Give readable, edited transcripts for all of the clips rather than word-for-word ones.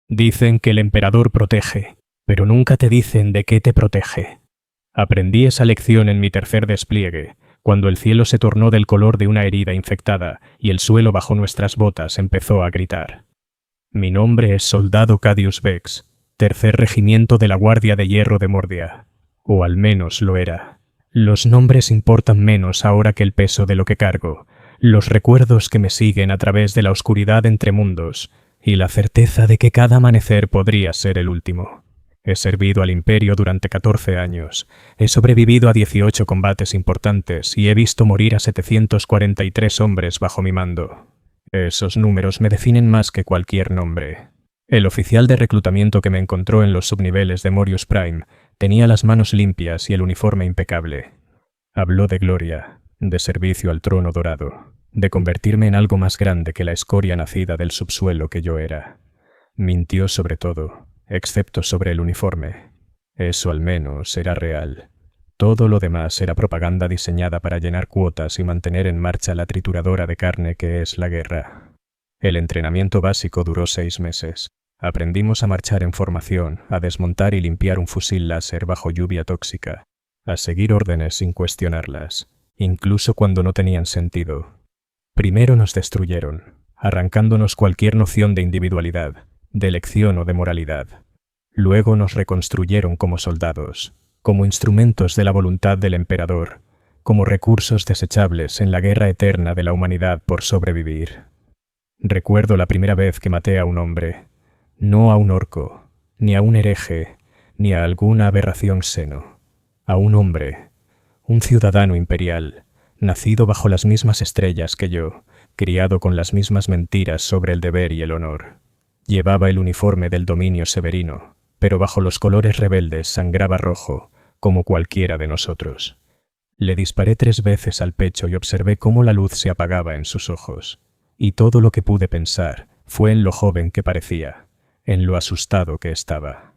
Dicen que el emperador protege, pero nunca te dicen de qué te protege. Aprendí esa lección en mi tercer despliegue, cuando el cielo se tornó del color de una herida infectada y el suelo bajo nuestras botas empezó a gritar. Mi nombre es Soldado Cadius Vex, tercer regimiento de la Guardia de Hierro de Mordia, o al menos lo era. Los nombres importan menos ahora que el peso de lo que cargo, los recuerdos que me siguen a través de la oscuridad entre mundos y la certeza de que cada amanecer podría ser el último. He servido al Imperio durante 14 años, he sobrevivido a 18 combates importantes y he visto morir a 743 hombres bajo mi mando. Esos números me definen más que cualquier nombre. El oficial de reclutamiento que me encontró en los subniveles de Morius Prime tenía las manos limpias y el uniforme impecable. Habló de gloria, de servicio al trono dorado, de convertirme en algo más grande que la escoria nacida del subsuelo que yo era. Mintió sobre todo, excepto sobre el uniforme. Eso al menos era real. Todo lo demás era propaganda diseñada para llenar cuotas y mantener en marcha la trituradora de carne que es la guerra. El entrenamiento básico duró 6 meses. Aprendimos a marchar en formación, a desmontar y limpiar un fusil láser bajo lluvia tóxica, a seguir órdenes sin cuestionarlas, incluso cuando no tenían sentido. Primero nos destruyeron, arrancándonos cualquier noción de individualidad, de elección o de moralidad. Luego nos reconstruyeron como soldados, como instrumentos de la voluntad del emperador, como recursos desechables en la guerra eterna de la humanidad por sobrevivir. Recuerdo la primera vez que maté a un hombre, no a un orco, ni a un hereje, ni a alguna aberración seno, a un hombre, un ciudadano imperial, nacido bajo las mismas estrellas que yo, criado con las mismas mentiras sobre el deber y el honor. Llevaba el uniforme del dominio severino, pero bajo los colores rebeldes sangraba rojo, como cualquiera de nosotros. Le disparé 3 veces al pecho y observé cómo la luz se apagaba en sus ojos, y todo lo que pude pensar fue en lo joven que parecía, en lo asustado que estaba.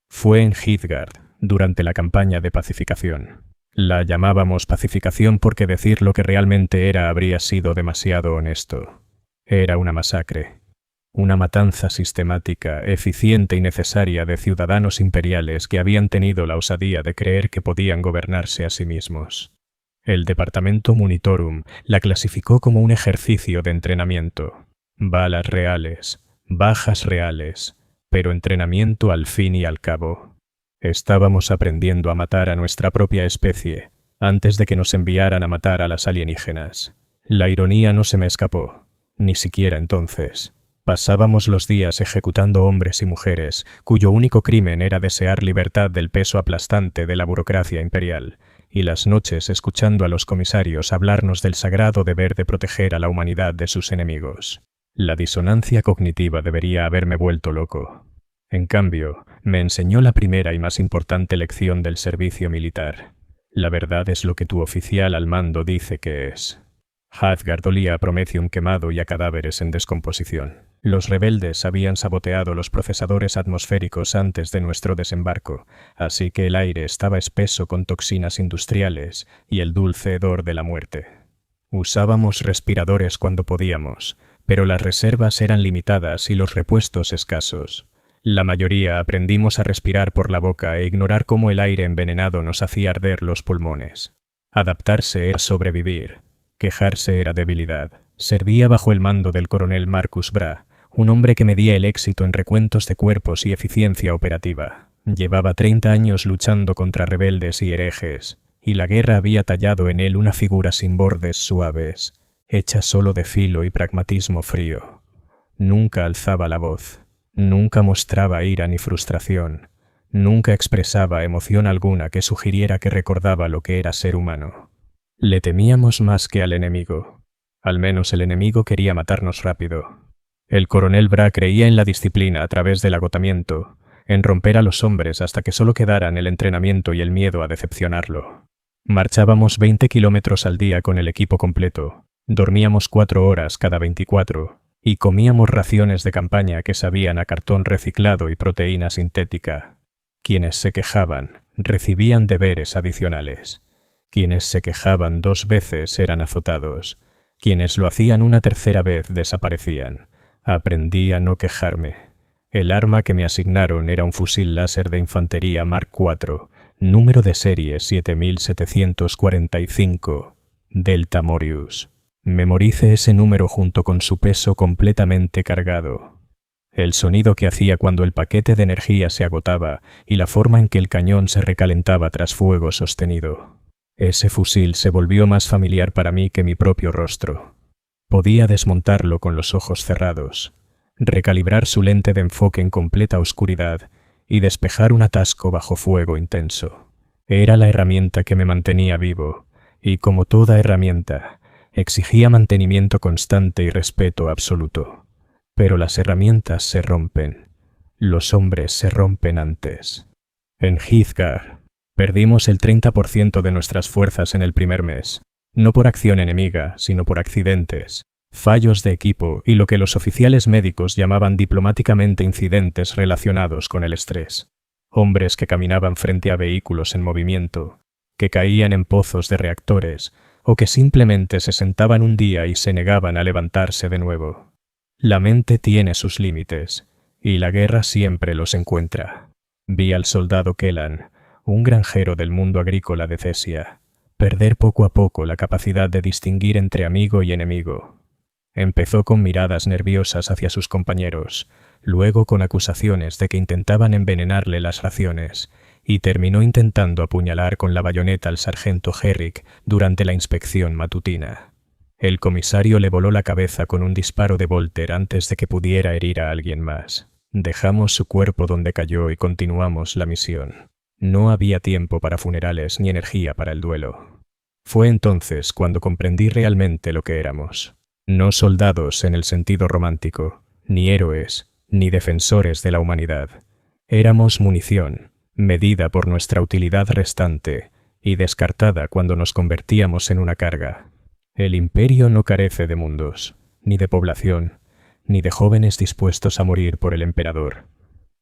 Fue en Heathguard, durante la campaña de pacificación. La llamábamos pacificación porque decir lo que realmente era habría sido demasiado honesto. Era una masacre. Una matanza sistemática, eficiente y necesaria de ciudadanos imperiales que habían tenido la osadía de creer que podían gobernarse a sí mismos. El Departamento Munitorum la clasificó como un ejercicio de entrenamiento. Balas reales, bajas reales, pero entrenamiento al fin y al cabo. Estábamos aprendiendo a matar a nuestra propia especie antes de que nos enviaran a matar a las alienígenas. La ironía no se me escapó, ni siquiera entonces. Pasábamos los días ejecutando hombres y mujeres cuyo único crimen era desear libertad del peso aplastante de la burocracia imperial, y las noches escuchando a los comisarios hablarnos del sagrado deber de proteger a la humanidad de sus enemigos. La disonancia cognitiva debería haberme vuelto loco. En cambio, me enseñó la primera y más importante lección del servicio militar. La verdad es lo que tu oficial al mando dice que es. Heathguard olía a prometium quemado y a cadáveres en descomposición. Los rebeldes habían saboteado los procesadores atmosféricos antes de nuestro desembarco, así que el aire estaba espeso con toxinas industriales y el dulce hedor de la muerte. Usábamos respiradores cuando podíamos, pero las reservas eran limitadas y los repuestos escasos. La mayoría aprendimos a respirar por la boca e ignorar cómo el aire envenenado nos hacía arder los pulmones. Adaptarse era sobrevivir. Quejarse era debilidad. Servía bajo el mando del coronel Marcus Bra, un hombre que medía el éxito en recuentos de cuerpos y eficiencia operativa. Llevaba 30 años luchando contra rebeldes y herejes, y la guerra había tallado en él una figura sin bordes suaves, hecha solo de filo y pragmatismo frío. Nunca alzaba la voz, nunca mostraba ira ni frustración, nunca expresaba emoción alguna que sugiriera que recordaba lo que era ser humano. Le temíamos más que al enemigo. Al menos el enemigo quería matarnos rápido. El coronel Bra creía en la disciplina a través del agotamiento, en romper a los hombres hasta que solo quedaran el entrenamiento y el miedo a decepcionarlo. Marchábamos 20 kilómetros al día con el equipo completo, dormíamos 4 horas cada 24 y comíamos raciones de campaña que sabían a cartón reciclado y proteína sintética. Quienes se quejaban recibían deberes adicionales. Quienes se quejaban 2 veces eran azotados. Quienes lo hacían una tercera vez desaparecían. Aprendí a no quejarme. El arma que me asignaron era un fusil láser de infantería Mark IV, número de serie 7745, Delta Morius. Memorice ese número junto con su peso completamente cargado, el sonido que hacía cuando el paquete de energía se agotaba y la forma en que el cañón se recalentaba tras fuego sostenido. Ese fusil se volvió más familiar para mí que mi propio rostro. Podía desmontarlo con los ojos cerrados, recalibrar su lente de enfoque en completa oscuridad y despejar un atasco bajo fuego intenso. Era la herramienta que me mantenía vivo y, como toda herramienta, exigía mantenimiento constante y respeto absoluto. Pero las herramientas se rompen. Los hombres se rompen antes. En Heathguard, perdimos el 30% de nuestras fuerzas en el primer mes, no por acción enemiga, sino por accidentes, fallos de equipo y lo que los oficiales médicos llamaban diplomáticamente incidentes relacionados con el estrés. Hombres que caminaban frente a vehículos en movimiento, que caían en pozos de reactores o que simplemente se sentaban un día y se negaban a levantarse de nuevo. La mente tiene sus límites, y la guerra siempre los encuentra. Vi al soldado Kellan, un granjero del mundo agrícola de Cesia, perder poco a poco la capacidad de distinguir entre amigo y enemigo. Empezó con miradas nerviosas hacia sus compañeros, luego con acusaciones de que intentaban envenenarle las raciones, y terminó intentando apuñalar con la bayoneta al sargento Herrick durante la inspección matutina. El comisario le voló la cabeza con un disparo de Volter antes de que pudiera herir a alguien más. Dejamos su cuerpo donde cayó y continuamos la misión. No había tiempo para funerales ni energía para el duelo. Fue entonces cuando comprendí realmente lo que éramos. No soldados en el sentido romántico, ni héroes, ni defensores de la humanidad. Éramos munición, medida por nuestra utilidad restante y descartada cuando nos convertíamos en una carga. El imperio no carece de mundos, ni de población, ni de jóvenes dispuestos a morir por el emperador.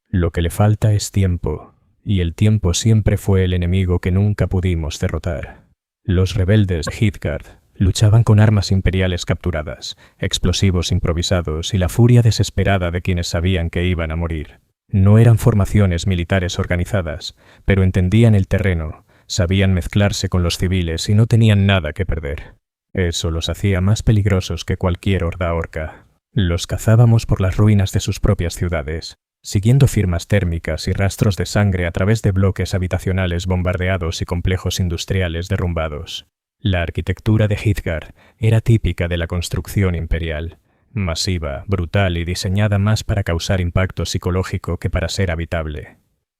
Lo que le falta es tiempo, y el tiempo siempre fue el enemigo que nunca pudimos derrotar. Los rebeldes de Heathguard luchaban con armas imperiales capturadas, explosivos improvisados y la furia desesperada de quienes sabían que iban a morir. No eran formaciones militares organizadas, pero entendían el terreno, sabían mezclarse con los civiles y no tenían nada que perder. Eso los hacía más peligrosos que cualquier horda orca. Los cazábamos por las ruinas de sus propias ciudades, siguiendo firmas térmicas y rastros de sangre a través de bloques habitacionales bombardeados y complejos industriales derrumbados. La arquitectura de Heathguard era típica de la construcción imperial, masiva, brutal y diseñada más para causar impacto psicológico que para ser habitable.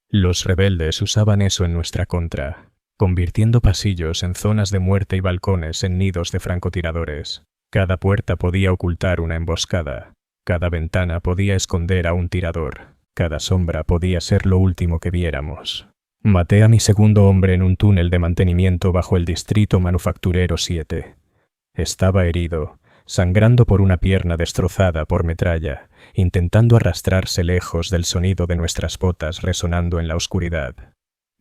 Los rebeldes usaban eso en nuestra contra, convirtiendo pasillos en zonas de muerte y balcones en nidos de francotiradores. Cada puerta podía ocultar una emboscada, cada ventana podía esconder a un tirador, cada sombra podía ser lo último que viéramos. Maté a mi segundo hombre en un túnel de mantenimiento bajo el distrito manufacturero 7. Estaba herido, sangrando por una pierna destrozada por metralla, intentando arrastrarse lejos del sonido de nuestras botas resonando en la oscuridad.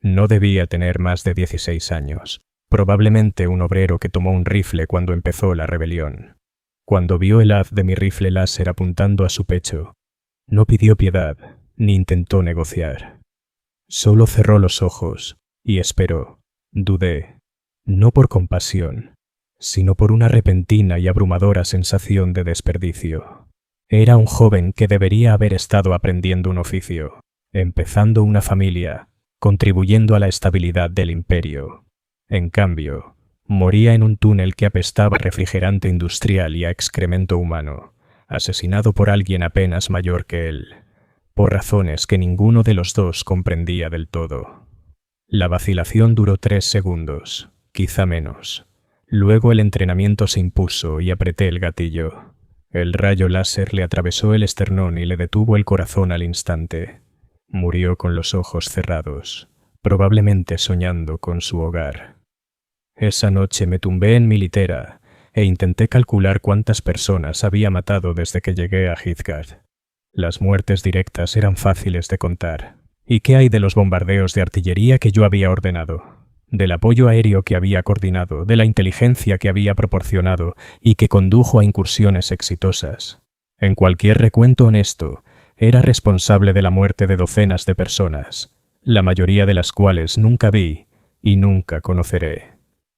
No debía tener más de 16 años, probablemente un obrero que tomó un rifle cuando empezó la rebelión. Cuando vio el haz de mi rifle láser apuntando a su pecho, no pidió piedad ni intentó negociar. Solo cerró los ojos y esperó. Dudé, no por compasión, sino por una repentina y abrumadora sensación de desperdicio. Era un joven que debería haber estado aprendiendo un oficio, empezando una familia, contribuyendo a la estabilidad del imperio. En cambio, moría en un túnel que apestaba a refrigerante industrial y a excremento humano, asesinado por alguien apenas mayor que él, por razones que ninguno de los dos comprendía del todo. La vacilación duró 3 segundos, quizá menos. Luego el entrenamiento se impuso y apreté el gatillo. El rayo láser le atravesó el esternón y le detuvo el corazón al instante. Murió con los ojos cerrados, probablemente soñando con su hogar. Esa noche me tumbé en mi litera e intenté calcular cuántas personas había matado desde que llegué a Heathguard. Las muertes directas eran fáciles de contar. ¿Y qué hay de los bombardeos de artillería que yo había ordenado? Del apoyo aéreo que había coordinado, de la inteligencia que había proporcionado y que condujo a incursiones exitosas. En cualquier recuento honesto, era responsable de la muerte de docenas de personas, la mayoría de las cuales nunca vi y nunca conoceré.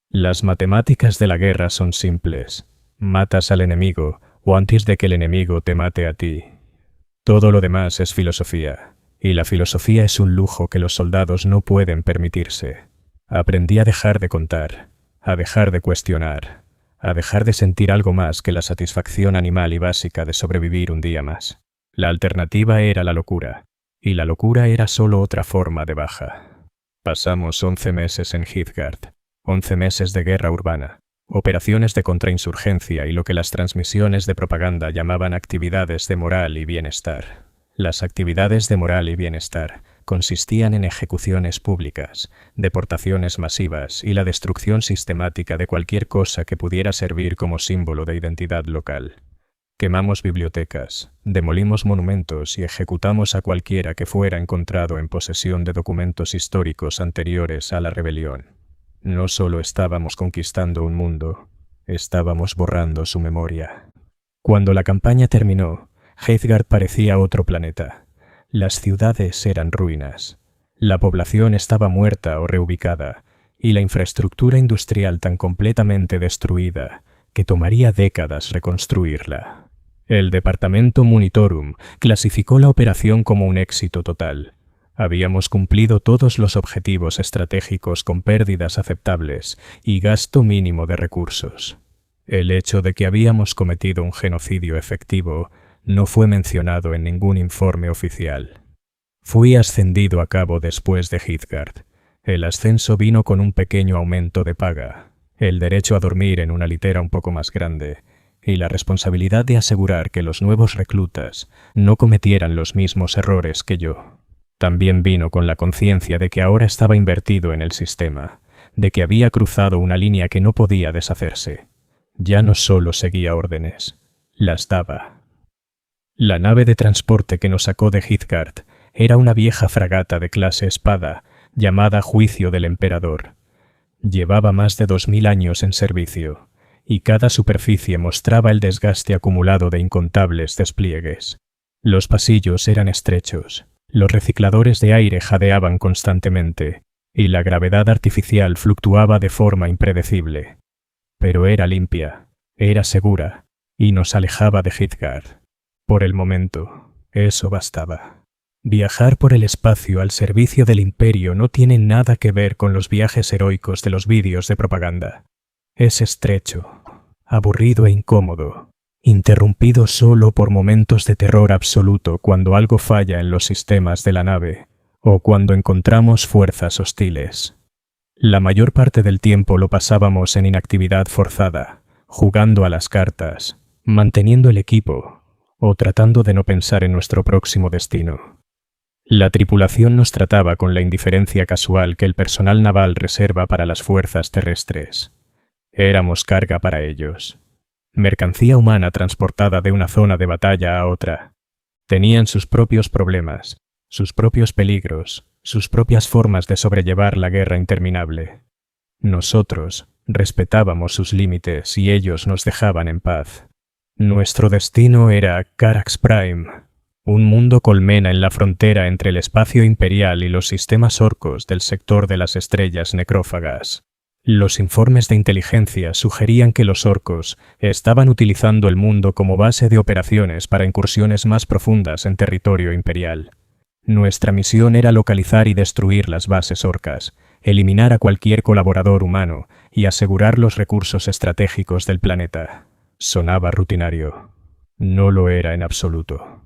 Las matemáticas de la guerra son simples. Matas al enemigo o antes de que el enemigo te mate a ti. Todo lo demás es filosofía, y la filosofía es un lujo que los soldados no pueden permitirse. Aprendí a dejar de contar, a dejar de cuestionar, a dejar de sentir algo más que la satisfacción animal y básica de sobrevivir un día más. La alternativa era la locura, y la locura era solo otra forma de baja. Pasamos 11 meses en Heathguard, 11 meses de guerra urbana, operaciones de contrainsurgencia y lo que las transmisiones de propaganda llamaban actividades de moral y bienestar. Las actividades de moral y bienestar consistían en ejecuciones públicas, deportaciones masivas y la destrucción sistemática de cualquier cosa que pudiera servir como símbolo de identidad local. Quemamos bibliotecas, demolimos monumentos y ejecutamos a cualquiera que fuera encontrado en posesión de documentos históricos anteriores a la rebelión. No solo estábamos conquistando un mundo, estábamos borrando su memoria. Cuando la campaña terminó, Heathguard parecía otro planeta. Las ciudades eran ruinas, la población estaba muerta o reubicada, y la infraestructura industrial tan completamente destruida que tomaría décadas reconstruirla. El departamento Monitorum clasificó la operación como un éxito total. Habíamos cumplido todos los objetivos estratégicos con pérdidas aceptables y gasto mínimo de recursos. El hecho de que habíamos cometido un genocidio efectivo no fue mencionado en ningún informe oficial. Fui ascendido a cabo después de Heathguard. El ascenso vino con un pequeño aumento de paga, el derecho a dormir en una litera un poco más grande y la responsabilidad de asegurar que los nuevos reclutas no cometieran los mismos errores que yo. También vino con la conciencia de que ahora estaba invertido en el sistema, de que había cruzado una línea que no podía deshacerse. Ya no solo seguía órdenes, las daba. La nave de transporte que nos sacó de Heathguard era una vieja fragata de clase espada llamada Juicio del Emperador. Llevaba más de 2000 años en servicio, y cada superficie mostraba el desgaste acumulado de incontables despliegues. Los pasillos eran estrechos. Los recicladores de aire jadeaban constantemente, y la gravedad artificial fluctuaba de forma impredecible. Pero era limpia, era segura, y nos alejaba de Heathguard. Por el momento, eso bastaba. Viajar por el espacio al servicio del Imperio no tiene nada que ver con los viajes heroicos de los vídeos de propaganda. Es estrecho, aburrido e incómodo, interrumpido solo por momentos de terror absoluto cuando algo falla en los sistemas de la nave o cuando encontramos fuerzas hostiles. La mayor parte del tiempo lo pasábamos en inactividad forzada, jugando a las cartas, manteniendo el equipo o tratando de no pensar en nuestro próximo destino. La tripulación nos trataba con la indiferencia casual que el personal naval reserva para las fuerzas terrestres. Éramos carga para ellos. Mercancía humana transportada de una zona de batalla a otra. Tenían sus propios problemas, sus propios peligros, sus propias formas de sobrellevar la guerra interminable. Nosotros respetábamos sus límites y ellos nos dejaban en paz. Nuestro destino era Carax Prime, un mundo colmena en la frontera entre el espacio imperial y los sistemas orcos del sector de las estrellas necrófagas. Los informes de inteligencia sugerían que los orcos estaban utilizando el mundo como base de operaciones para incursiones más profundas en territorio imperial. Nuestra misión era localizar y destruir las bases orcas, eliminar a cualquier colaborador humano y asegurar los recursos estratégicos del planeta. Sonaba rutinario. No lo era en absoluto.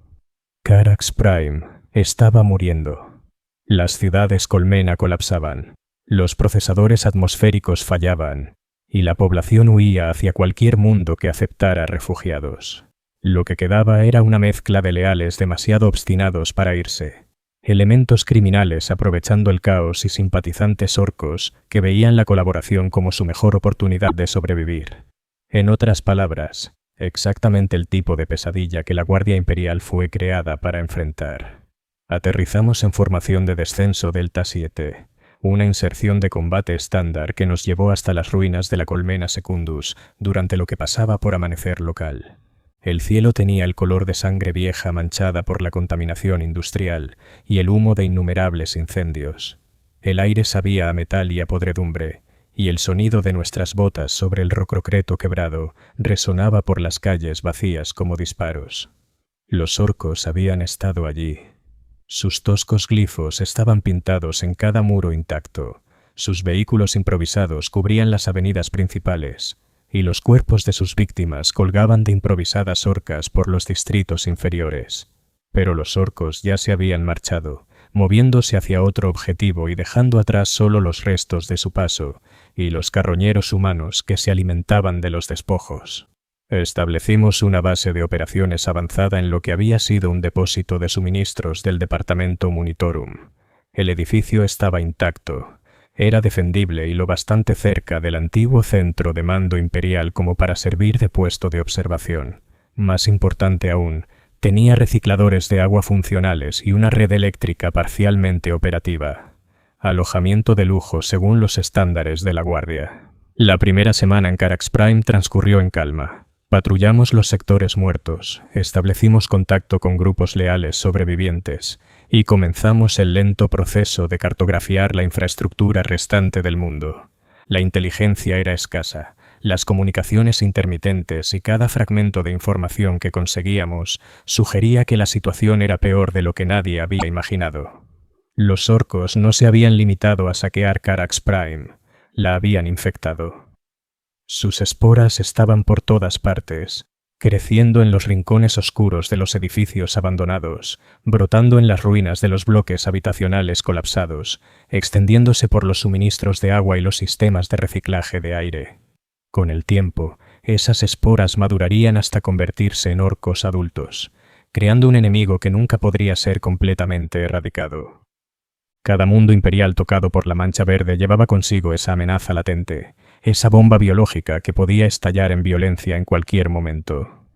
Carax Prime estaba muriendo. Las ciudades colmena colapsaban. Los procesadores atmosféricos fallaban, y la población huía hacia cualquier mundo que aceptara refugiados. Lo que quedaba era una mezcla de leales demasiado obstinados para irse, elementos criminales aprovechando el caos y simpatizantes orcos que veían la colaboración como su mejor oportunidad de sobrevivir. En otras palabras, exactamente el tipo de pesadilla que la Guardia Imperial fue creada para enfrentar. Aterrizamos en formación de descenso Delta 7. Una inserción de combate estándar que nos llevó hasta las ruinas de la Colmena Secundus durante lo que pasaba por amanecer local. El cielo tenía el color de sangre vieja manchada por la contaminación industrial y el humo de innumerables incendios. El aire sabía a metal y a podredumbre, y el sonido de nuestras botas sobre el rococreto quebrado resonaba por las calles vacías como disparos. Los orcos habían estado allí. Sus toscos glifos estaban pintados en cada muro intacto. Sus vehículos improvisados cubrían las avenidas principales, y los cuerpos de sus víctimas colgaban de improvisadas horcas por los distritos inferiores. Pero los orcos ya se habían marchado, moviéndose hacia otro objetivo y dejando atrás solo los restos de su paso y los carroñeros humanos que se alimentaban de los despojos. Establecimos una base de operaciones avanzada en lo que había sido un depósito de suministros del departamento Monitorum. El edificio estaba intacto. Era defendible y lo bastante cerca del antiguo centro de mando imperial como para servir de puesto de observación. Más importante aún, tenía recicladores de agua funcionales y una red eléctrica parcialmente operativa. Alojamiento de lujo según los estándares de la Guardia. La primera semana en Carax Prime transcurrió en calma. Patrullamos los sectores muertos, establecimos contacto con grupos leales sobrevivientes y comenzamos el lento proceso de cartografiar la infraestructura restante del mundo. La inteligencia era escasa, las comunicaciones intermitentes y cada fragmento de información que conseguíamos sugería que la situación era peor de lo que nadie había imaginado. Los orcos no se habían limitado a saquear Carax Prime, la habían infectado. Sus esporas estaban por todas partes, creciendo en los rincones oscuros de los edificios abandonados, brotando en las ruinas de los bloques habitacionales colapsados, extendiéndose por los suministros de agua y los sistemas de reciclaje de aire. Con el tiempo, esas esporas madurarían hasta convertirse en orcos adultos, creando un enemigo que nunca podría ser completamente erradicado. Cada mundo imperial tocado por la mancha verde llevaba consigo esa amenaza latente, esa bomba biológica que podía estallar en violencia en cualquier momento.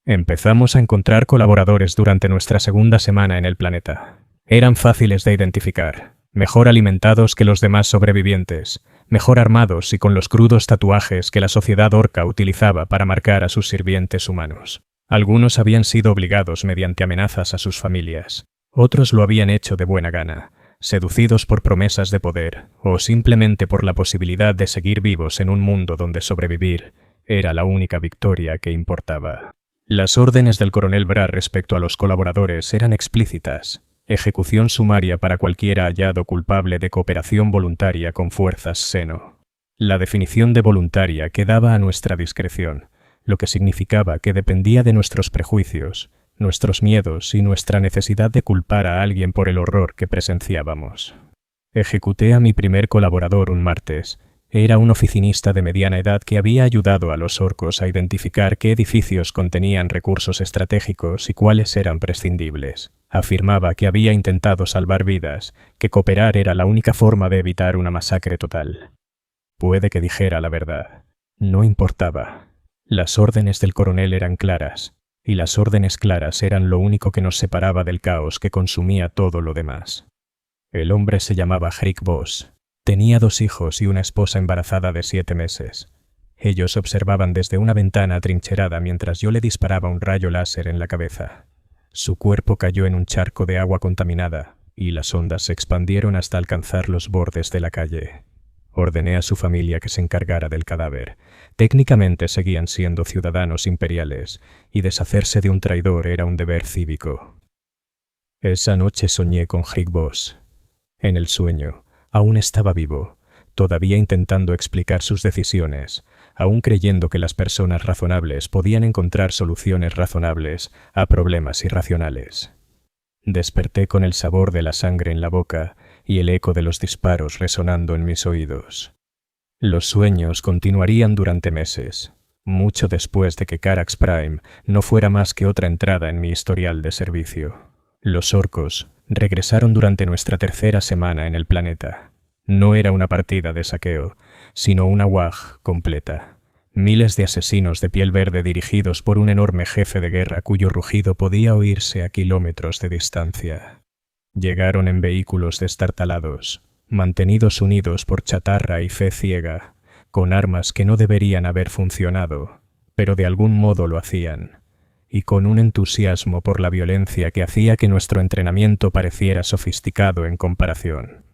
Empezamos a encontrar colaboradores durante nuestra segunda semana en el planeta. Eran fáciles de identificar, mejor alimentados que los demás sobrevivientes, mejor armados y con los crudos tatuajes que la sociedad orca utilizaba para marcar a sus sirvientes humanos. Algunos habían sido obligados mediante amenazas a sus familias, otros lo habían hecho de buena gana, seducidos por promesas de poder o simplemente por la posibilidad de seguir vivos en un mundo donde sobrevivir era la única victoria que importaba. Las órdenes del coronel Bra respecto a los colaboradores eran explícitas: ejecución sumaria para cualquiera hallado culpable de cooperación voluntaria con fuerzas Seno. La definición de voluntaria quedaba a nuestra discreción, lo que significaba que dependía de nuestros prejuicios, nuestros miedos y nuestra necesidad de culpar a alguien por el horror que presenciábamos. Ejecuté a mi primer colaborador un martes. Era un oficinista de mediana edad que había ayudado a los orcos a identificar qué edificios contenían recursos estratégicos y cuáles eran prescindibles. Afirmaba que había intentado salvar vidas, que cooperar era la única forma de evitar una masacre total. Puede que dijera la verdad. No importaba. Las órdenes del coronel eran claras. Y las órdenes claras eran lo único que nos separaba del caos que consumía todo lo demás. El hombre se llamaba Hrik Voss. Tenía 2 hijos y una esposa embarazada de 7 meses. Ellos observaban desde una ventana atrincherada mientras yo le disparaba un rayo láser en la cabeza. Su cuerpo cayó en un charco de agua contaminada y las ondas se expandieron hasta alcanzar los bordes de la calle. Ordené a su familia que se encargara del cadáver. Técnicamente seguían siendo ciudadanos imperiales, y deshacerse de un traidor era un deber cívico. Esa noche soñé con Hrik Voss. En el sueño, aún estaba vivo, todavía intentando explicar sus decisiones, aún creyendo que las personas razonables podían encontrar soluciones razonables a problemas irracionales. Desperté con el sabor de la sangre en la boca y el eco de los disparos resonando en mis oídos. Los sueños continuarían durante meses, mucho después de que Carax Prime no fuera más que otra entrada en mi historial de servicio. Los orcos regresaron durante nuestra tercera semana en el planeta. No era una partida de saqueo, sino una WAG completa. Miles de asesinos de piel verde dirigidos por un enorme jefe de guerra cuyo rugido podía oírse a kilómetros de distancia. Llegaron en vehículos destartalados, mantenidos unidos por chatarra y fe ciega, con armas que no deberían haber funcionado, pero de algún modo lo hacían. y con un entusiasmo por la violencia que hacía que nuestro entrenamiento pareciera sofisticado en comparación.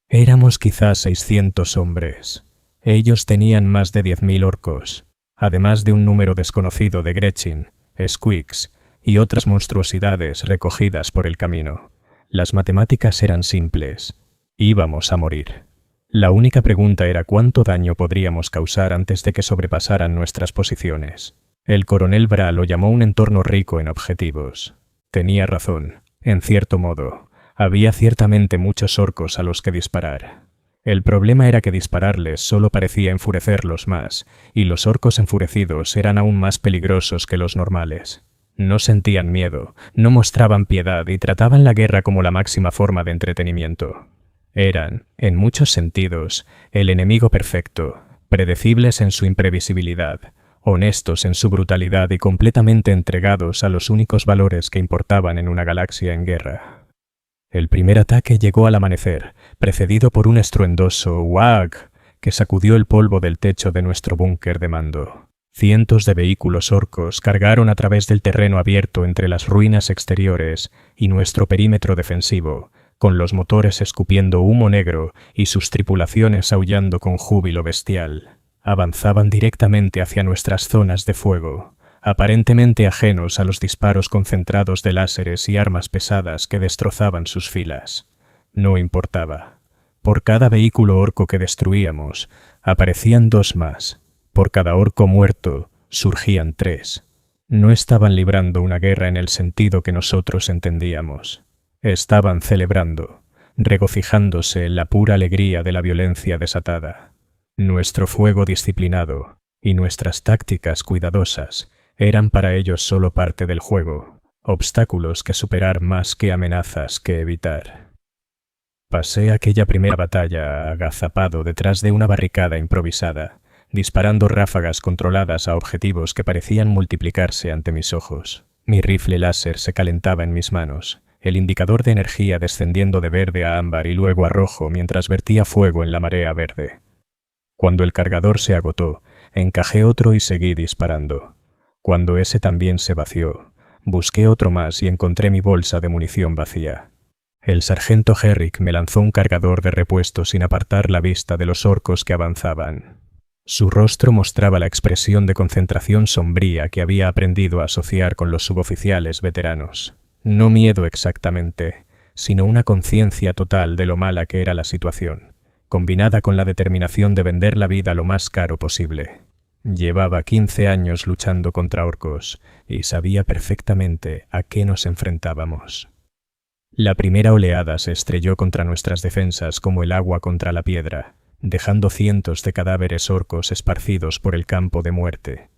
Éramos quizás 600 hombres. Ellos tenían más de 10.000 orcos, además de un número desconocido de Gretchin, Squeaks y otras monstruosidades recogidas por el camino. Las matemáticas eran simples. Íbamos a morir. La única pregunta era cuánto daño podríamos causar antes de que sobrepasaran nuestras posiciones. El coronel Bra lo llamó un entorno rico en objetivos. Tenía razón, en cierto modo. Había ciertamente muchos orcos a los que disparar. El problema era que dispararles solo parecía enfurecerlos más, y los orcos enfurecidos eran aún más peligrosos que los normales. No sentían miedo, no mostraban piedad y trataban la guerra como la máxima forma de entretenimiento. Eran, en muchos sentidos, el enemigo perfecto, predecibles en su imprevisibilidad, honestos en su brutalidad y completamente entregados a los únicos valores que importaban en una galaxia en guerra. El primer ataque llegó al amanecer, precedido por un estruendoso «wag» que sacudió el polvo del techo de nuestro búnker de mando. Cientos de vehículos orcos cargaron a través del terreno abierto entre las ruinas exteriores y nuestro perímetro defensivo, con los motores escupiendo humo negro y sus tripulaciones aullando con júbilo bestial. Avanzaban directamente hacia nuestras zonas de fuego, aparentemente ajenos a los disparos concentrados de láseres y armas pesadas que destrozaban sus filas. No importaba. Por cada vehículo orco que destruíamos, aparecían 2 más. Por cada orco muerto, surgían 3. No estaban librando una guerra en el sentido que nosotros entendíamos. Estaban celebrando, regocijándose en la pura alegría de la violencia desatada. Nuestro fuego disciplinado y nuestras tácticas cuidadosas eran para ellos solo parte del juego, obstáculos que superar más que amenazas que evitar. Pasé aquella primera batalla agazapado detrás de una barricada improvisada, disparando ráfagas controladas a objetivos que parecían multiplicarse ante mis ojos. Mi rifle láser se calentaba en mis manos, el indicador de energía descendiendo de verde a ámbar y luego a rojo mientras vertía fuego en la marea verde. Cuando el cargador se agotó, encajé otro y seguí disparando. Cuando ese también se vació, busqué otro más y encontré mi bolsa de munición vacía. El sargento Herrick me lanzó un cargador de repuesto sin apartar la vista de los orcos que avanzaban. Su rostro mostraba la expresión de concentración sombría que había aprendido a asociar con los suboficiales veteranos. No miedo exactamente, sino una conciencia total de lo mala que era la situación, combinada con la determinación de vender la vida lo más caro posible. Llevaba 15 años luchando contra orcos y sabía perfectamente a qué nos enfrentábamos. La primera oleada se estrelló contra nuestras defensas como el agua contra la piedra, dejando cientos de cadáveres orcos esparcidos por el campo de muerte.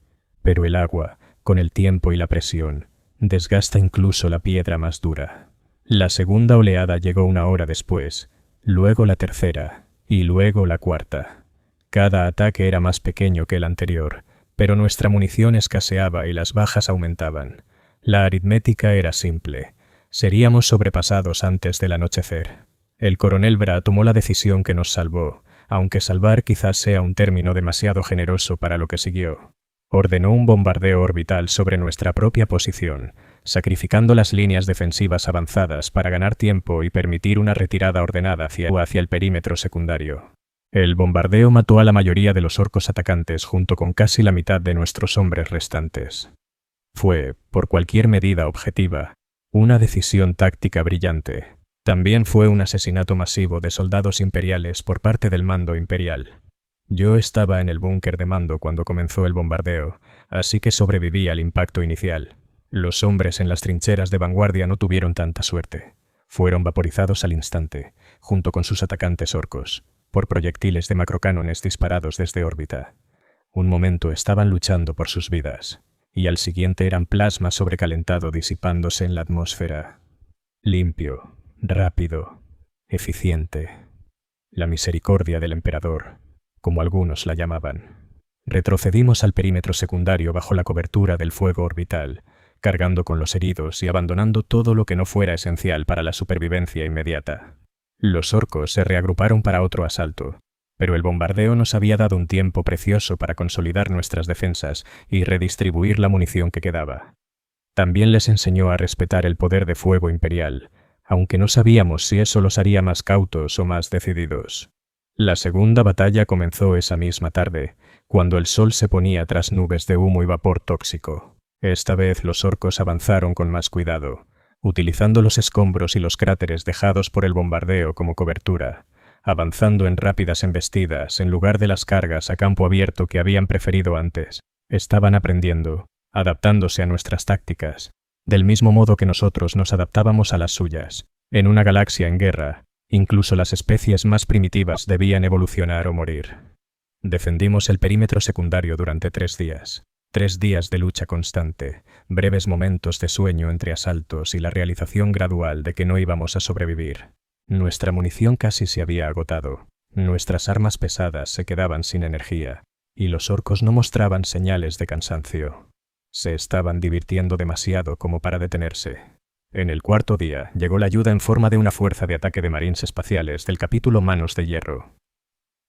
Pero el agua, con el tiempo y la presión, desgasta incluso la piedra más dura. La segunda oleada llegó 1 hora después, luego la tercera y luego la cuarta. Cada ataque era más pequeño que el anterior, pero nuestra munición escaseaba y las bajas aumentaban. La aritmética era simple. Seríamos sobrepasados antes del anochecer. El coronel Bra tomó la decisión que nos salvó, aunque salvar quizás sea un término demasiado generoso para lo que siguió. Ordenó un bombardeo orbital sobre nuestra propia posición, sacrificando las líneas defensivas avanzadas para ganar tiempo y permitir una retirada ordenada hacia el perímetro secundario. El bombardeo mató a la mayoría de los orcos atacantes junto con casi la mitad de nuestros hombres restantes. Fue, por cualquier medida objetiva, una decisión táctica brillante. También fue un asesinato masivo de soldados imperiales por parte del mando imperial. Yo estaba en el búnker de mando cuando comenzó el bombardeo, así que sobreviví al impacto inicial. Los hombres en las trincheras de vanguardia no tuvieron tanta suerte. Fueron vaporizados al instante, junto con sus atacantes orcos, por proyectiles de macrocánones disparados desde órbita. Un momento estaban luchando por sus vidas, y al siguiente eran plasma sobrecalentado disipándose en la atmósfera. Limpio, rápido, eficiente. La misericordia del emperador, como algunos la llamaban. Retrocedimos al perímetro secundario bajo la cobertura del fuego orbital, cargando con los heridos y abandonando todo lo que no fuera esencial para la supervivencia inmediata. Los orcos se reagruparon para otro asalto, pero el bombardeo nos había dado un tiempo precioso para consolidar nuestras defensas y redistribuir la munición que quedaba. También les enseñó a respetar el poder de fuego imperial, aunque no sabíamos si eso los haría más cautos o más decididos. La segunda batalla comenzó esa misma tarde, cuando el sol se ponía tras nubes de humo y vapor tóxico. Esta vez los orcos avanzaron con más cuidado, utilizando los escombros y los cráteres dejados por el bombardeo como cobertura, avanzando en rápidas embestidas en lugar de las cargas a campo abierto que habían preferido antes. Estaban aprendiendo, adaptándose a nuestras tácticas, del mismo modo que nosotros nos adaptábamos a las suyas. En una galaxia en guerra, incluso las especies más primitivas debían evolucionar o morir. Defendimos el perímetro secundario durante 3 días. 3 días de lucha constante, breves momentos de sueño entre asaltos y la realización gradual de que no íbamos a sobrevivir. Nuestra munición casi se había agotado, nuestras armas pesadas se quedaban sin energía, y los orcos no mostraban señales de cansancio. Se estaban divirtiendo demasiado como para detenerse. En el 4.º día llegó la ayuda en forma de una fuerza de ataque de marines espaciales del capítulo Manos de Hierro.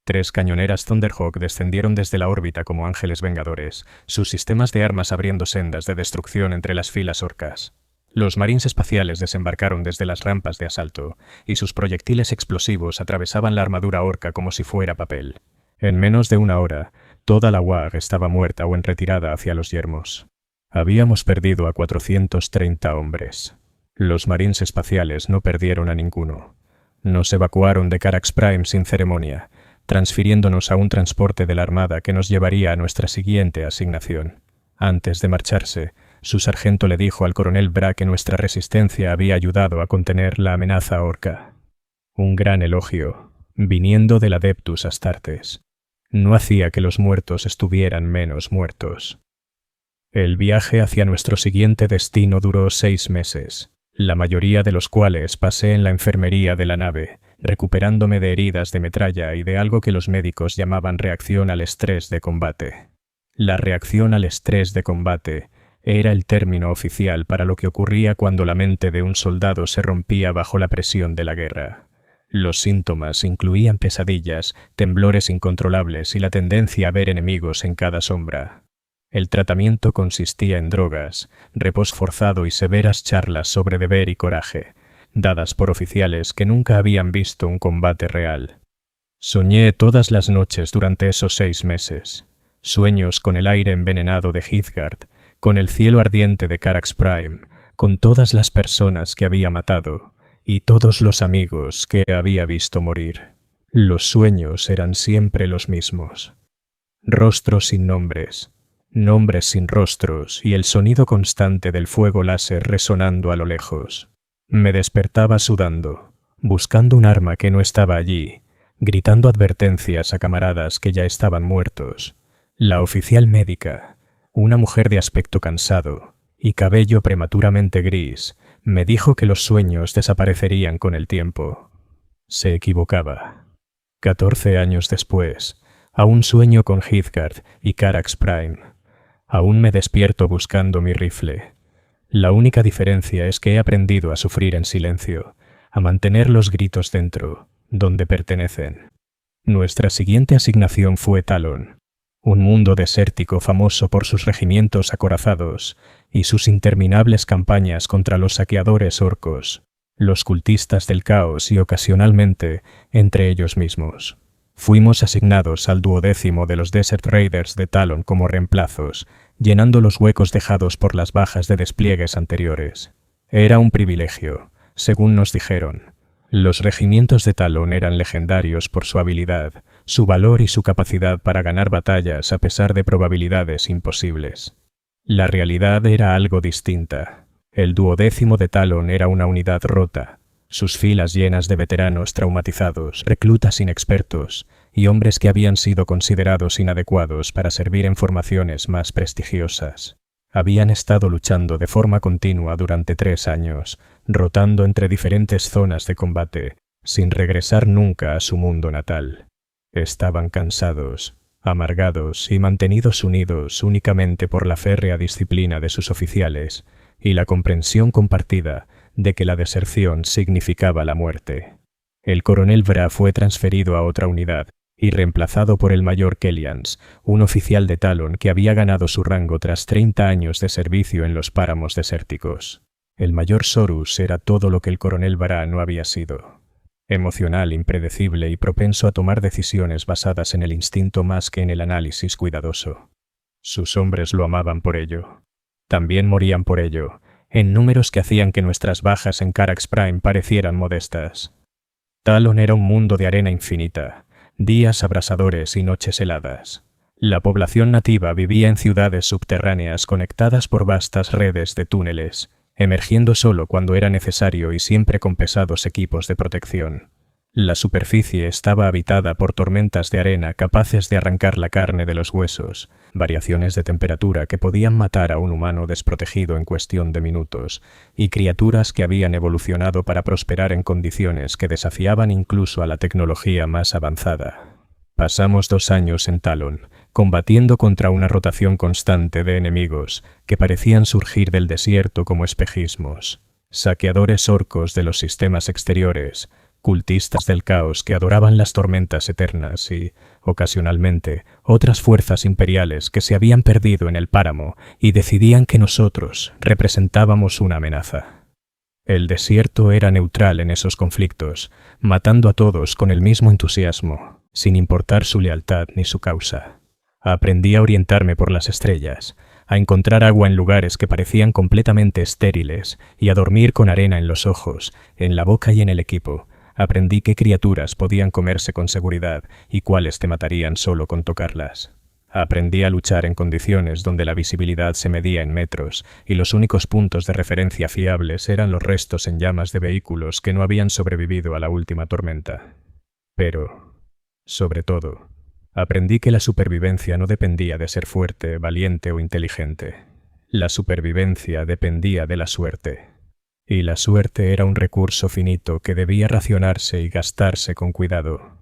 3 cañoneras Thunderhawk descendieron desde la órbita como ángeles vengadores, sus sistemas de armas abriendo sendas de destrucción entre las filas orcas. Los marines espaciales desembarcaron desde las rampas de asalto, y sus proyectiles explosivos atravesaban la armadura orca como si fuera papel. En menos de 1 hora, toda la WAG estaba muerta o en retirada hacia los yermos. Habíamos perdido a 430 hombres. Los marines espaciales no perdieron a ninguno. Nos evacuaron de Carax Prime sin ceremonia, transfiriéndonos a un transporte de la Armada que nos llevaría a nuestra siguiente asignación. Antes de marcharse, su sargento le dijo al coronel Bra que nuestra resistencia había ayudado a contener la amenaza orca. Un gran elogio, viniendo del Adeptus Astartes. No hacía que los muertos estuvieran menos muertos. El viaje hacia nuestro siguiente destino duró 6 meses, la mayoría de los cuales pasé en la enfermería de la nave, recuperándome de heridas de metralla y de algo que los médicos llamaban reacción al estrés de combate. La reacción al estrés de combate era el término oficial para lo que ocurría cuando la mente de un soldado se rompía bajo la presión de la guerra. Los síntomas incluían pesadillas, temblores incontrolables y la tendencia a ver enemigos en cada sombra. El tratamiento consistía en drogas, reposo forzado y severas charlas sobre deber y coraje, dadas por oficiales que nunca habían visto un combate real. Soñé todas las noches durante esos 6 meses. Sueños con el aire envenenado de Heathgard, con el cielo ardiente de Carax Prime, con todas las personas que había matado y todos los amigos que había visto morir. Los sueños eran siempre los mismos. Rostros sin nombres, nombres sin rostros y el sonido constante del fuego láser resonando a lo lejos. Me despertaba sudando, buscando un arma que no estaba allí, gritando advertencias a camaradas que ya estaban muertos. La oficial médica, una mujer de aspecto cansado y cabello prematuramente gris, me dijo que los sueños desaparecerían con el tiempo. Se equivocaba. 14 años después, aún sueño con Heathgard y Carax Prime. Aún me despierto buscando mi rifle. La única diferencia es que he aprendido a sufrir en silencio, a mantener los gritos dentro, donde pertenecen. Nuestra siguiente asignación fue Talon, un mundo desértico famoso por sus regimientos acorazados y sus interminables campañas contra los saqueadores orcos, los cultistas del caos y ocasionalmente entre ellos mismos. Fuimos asignados al 12º de los Desert Raiders de Talon como reemplazos, llenando los huecos dejados por las bajas de despliegues anteriores. Era un privilegio, según nos dijeron. Los regimientos de Talon eran legendarios por su habilidad, su valor y su capacidad para ganar batallas a pesar de probabilidades imposibles. La realidad era algo distinta. El 12º de Talon era una unidad rota, sus filas llenas de veteranos traumatizados, reclutas inexpertos y hombres que habían sido considerados inadecuados para servir en formaciones más prestigiosas. Habían estado luchando de forma continua durante 3 años, rotando entre diferentes zonas de combate, sin regresar nunca a su mundo natal. Estaban cansados, amargados y mantenidos unidos únicamente por la férrea disciplina de sus oficiales y la comprensión compartida de que la deserción significaba la muerte. El coronel Bra fue transferido a otra unidad, y reemplazado por el mayor Kellians, un oficial de Talon que había ganado su rango tras 30 años de servicio en los páramos desérticos. El mayor Sorus era todo lo que el coronel Vará no había sido. Emocional, impredecible y propenso a tomar decisiones basadas en el instinto más que en el análisis cuidadoso. Sus hombres lo amaban por ello. También morían por ello, en números que hacían que nuestras bajas en Carax Prime parecieran modestas. Talon era un mundo de arena infinita, días abrasadores y noches heladas. La población nativa vivía en ciudades subterráneas conectadas por vastas redes de túneles, emergiendo solo cuando era necesario y siempre con pesados equipos de protección. La superficie estaba habitada por tormentas de arena capaces de arrancar la carne de los huesos, variaciones de temperatura que podían matar a un humano desprotegido en cuestión de minutos, y criaturas que habían evolucionado para prosperar en condiciones que desafiaban incluso a la tecnología más avanzada. Pasamos 2 años en Talon, combatiendo contra una rotación constante de enemigos que parecían surgir del desierto como espejismos, saqueadores orcos de los sistemas exteriores, cultistas del caos que adoraban las tormentas eternas y, ocasionalmente, otras fuerzas imperiales que se habían perdido en el páramo y decidían que nosotros representábamos una amenaza. El desierto era neutral en esos conflictos, matando a todos con el mismo entusiasmo, sin importar su lealtad ni su causa. Aprendí a orientarme por las estrellas, a encontrar agua en lugares que parecían completamente estériles y a dormir con arena en los ojos, en la boca y en el equipo. Aprendí qué criaturas podían comerse con seguridad y cuáles te matarían solo con tocarlas. Aprendí a luchar en condiciones donde la visibilidad se medía en metros y los únicos puntos de referencia fiables eran los restos en llamas de vehículos que no habían sobrevivido a la última tormenta. Pero, sobre todo, aprendí que la supervivencia no dependía de ser fuerte, valiente o inteligente. La supervivencia dependía de la suerte. Y la suerte era un recurso finito que debía racionarse y gastarse con cuidado.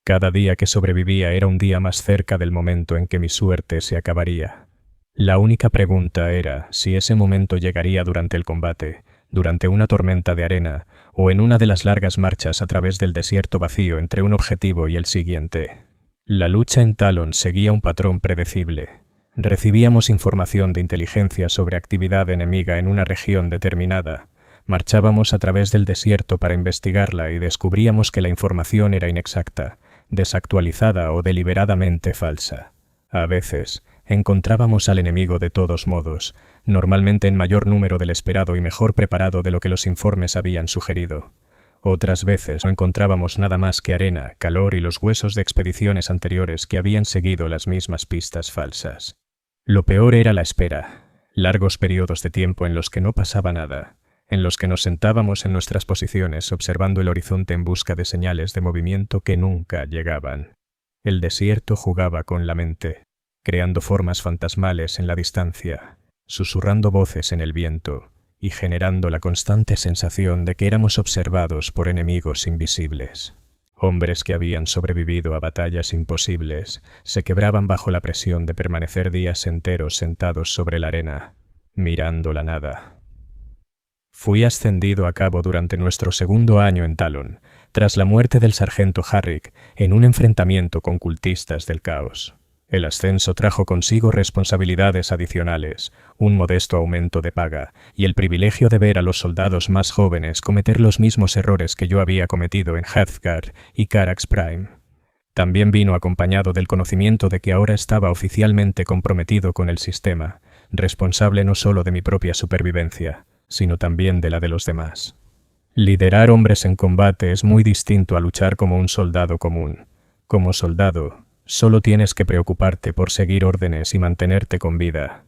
Cada día que sobrevivía era un día más cerca del momento en que mi suerte se acabaría. La única pregunta era si ese momento llegaría durante el combate, durante una tormenta de arena, o en una de las largas marchas a través del desierto vacío entre un objetivo y el siguiente. La lucha en Talon seguía un patrón predecible. Recibíamos información de inteligencia sobre actividad enemiga en una región determinada. Marchábamos a través del desierto para investigarla y descubríamos que la información era inexacta, desactualizada o deliberadamente falsa. A veces, encontrábamos al enemigo de todos modos, normalmente en mayor número del esperado y mejor preparado de lo que los informes habían sugerido. Otras veces no encontrábamos nada más que arena, calor y los huesos de expediciones anteriores que habían seguido las mismas pistas falsas. Lo peor era la espera, largos periodos de tiempo en los que no pasaba nada, en los que nos sentábamos en nuestras posiciones observando el horizonte en busca de señales de movimiento que nunca llegaban. El desierto jugaba con la mente, creando formas fantasmales en la distancia, susurrando voces en el viento y generando la constante sensación de que éramos observados por enemigos invisibles. Hombres que habían sobrevivido a batallas imposibles se quebraban bajo la presión de permanecer días enteros sentados sobre la arena, mirando la nada. Fui ascendido a cabo durante nuestro 2º año en Talon, tras la muerte del sargento Harrick en un enfrentamiento con cultistas del caos. El ascenso trajo consigo responsabilidades adicionales, un modesto aumento de paga y el privilegio de ver a los soldados más jóvenes cometer los mismos errores que yo había cometido en Hearthguard y Carax Prime. También vino acompañado del conocimiento de que ahora estaba oficialmente comprometido con el sistema, responsable no solo de mi propia supervivencia, sino también de la de los demás. Liderar hombres en combate es muy distinto a luchar como un soldado común. Como soldado, solo tienes que preocuparte por seguir órdenes y mantenerte con vida.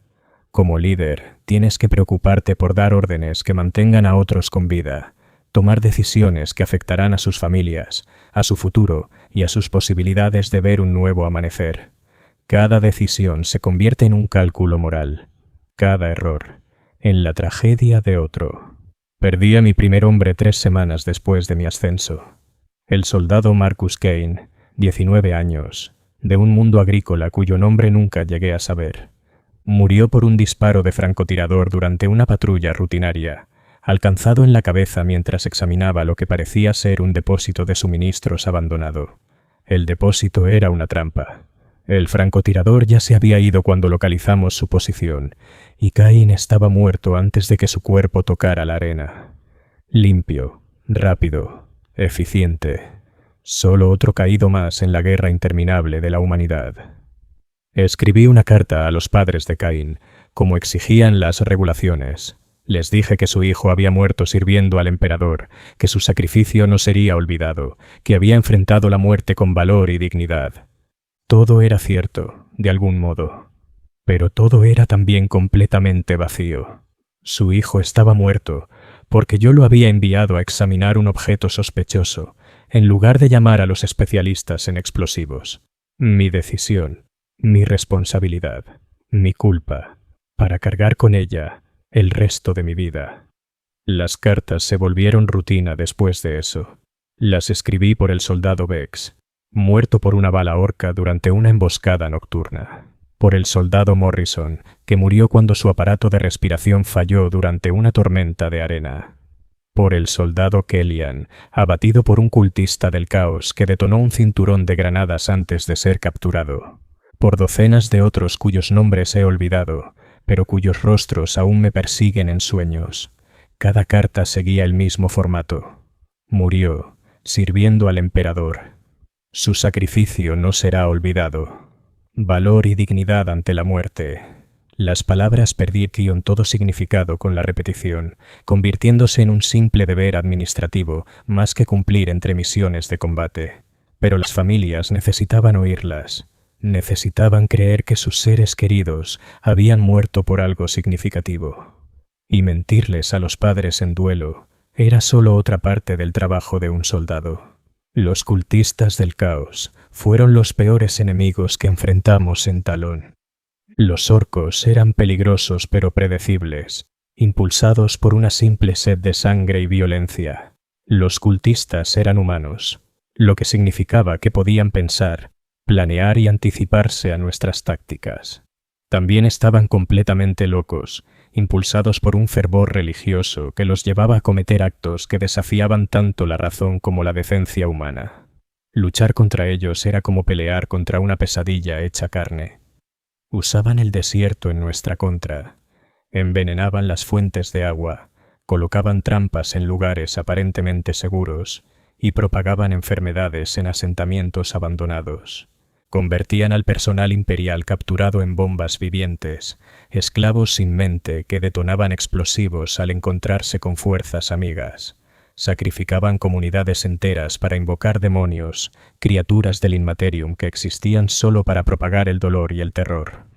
Como líder, tienes que preocuparte por dar órdenes que mantengan a otros con vida, tomar decisiones que afectarán a sus familias, a su futuro y a sus posibilidades de ver un nuevo amanecer. Cada decisión se convierte en un cálculo moral. Cada error, en la tragedia de otro. Perdí a mi primer hombre 3 semanas después de mi ascenso. El soldado Marcus Kane, 19 años, de un mundo agrícola cuyo nombre nunca llegué a saber. Murió por un disparo de francotirador durante una patrulla rutinaria, alcanzado en la cabeza mientras examinaba lo que parecía ser un depósito de suministros abandonado. El depósito era una trampa. El francotirador ya se había ido cuando localizamos su posición, y Cain estaba muerto antes de que su cuerpo tocara la arena. Limpio, rápido, eficiente. Solo otro caído más en la guerra interminable de la humanidad. Escribí una carta a los padres de Cain, como exigían las regulaciones. Les dije que su hijo había muerto sirviendo al emperador, que su sacrificio no sería olvidado, que había enfrentado la muerte con valor y dignidad. Todo era cierto, de algún modo, pero todo era también completamente vacío. Su hijo estaba muerto, porque yo lo había enviado a examinar un objeto sospechoso, en lugar de llamar a los especialistas en explosivos. Mi decisión, mi responsabilidad, mi culpa, para cargar con ella el resto de mi vida. Las cartas se volvieron rutina después de eso. Las escribí por el soldado Bex, muerto por una bala orca durante una emboscada nocturna. Por el soldado Morrison, que murió cuando su aparato de respiración falló durante una tormenta de arena. Por el soldado Kellyan, abatido por un cultista del caos que detonó un cinturón de granadas antes de ser capturado. Por docenas de otros cuyos nombres he olvidado, pero cuyos rostros aún me persiguen en sueños. Cada carta seguía el mismo formato. Murió, sirviendo al emperador. Su sacrificio no será olvidado. Valor y dignidad ante la muerte. Las palabras perdieron todo significado con la repetición, convirtiéndose en un simple deber administrativo, más que cumplir entre misiones de combate. Pero las familias necesitaban oírlas. Necesitaban creer que sus seres queridos habían muerto por algo significativo. Y mentirles a los padres en duelo era solo otra parte del trabajo de un soldado. Los cultistas del caos fueron los peores enemigos que enfrentamos en Talón. Los orcos eran peligrosos pero predecibles, impulsados por una simple sed de sangre y violencia. Los cultistas eran humanos, lo que significaba que podían pensar, planear y anticiparse a nuestras tácticas. También estaban completamente locos, impulsados por un fervor religioso que los llevaba a cometer actos que desafiaban tanto la razón como la decencia humana. Luchar contra ellos era como pelear contra una pesadilla hecha carne. Usaban el desierto en nuestra contra, envenenaban las fuentes de agua, colocaban trampas en lugares aparentemente seguros y propagaban enfermedades en asentamientos abandonados. Convertían al personal imperial capturado en bombas vivientes, esclavos sin mente que detonaban explosivos al encontrarse con fuerzas amigas. Sacrificaban comunidades enteras para invocar demonios, criaturas del Inmaterium que existían solo para propagar el dolor y el terror.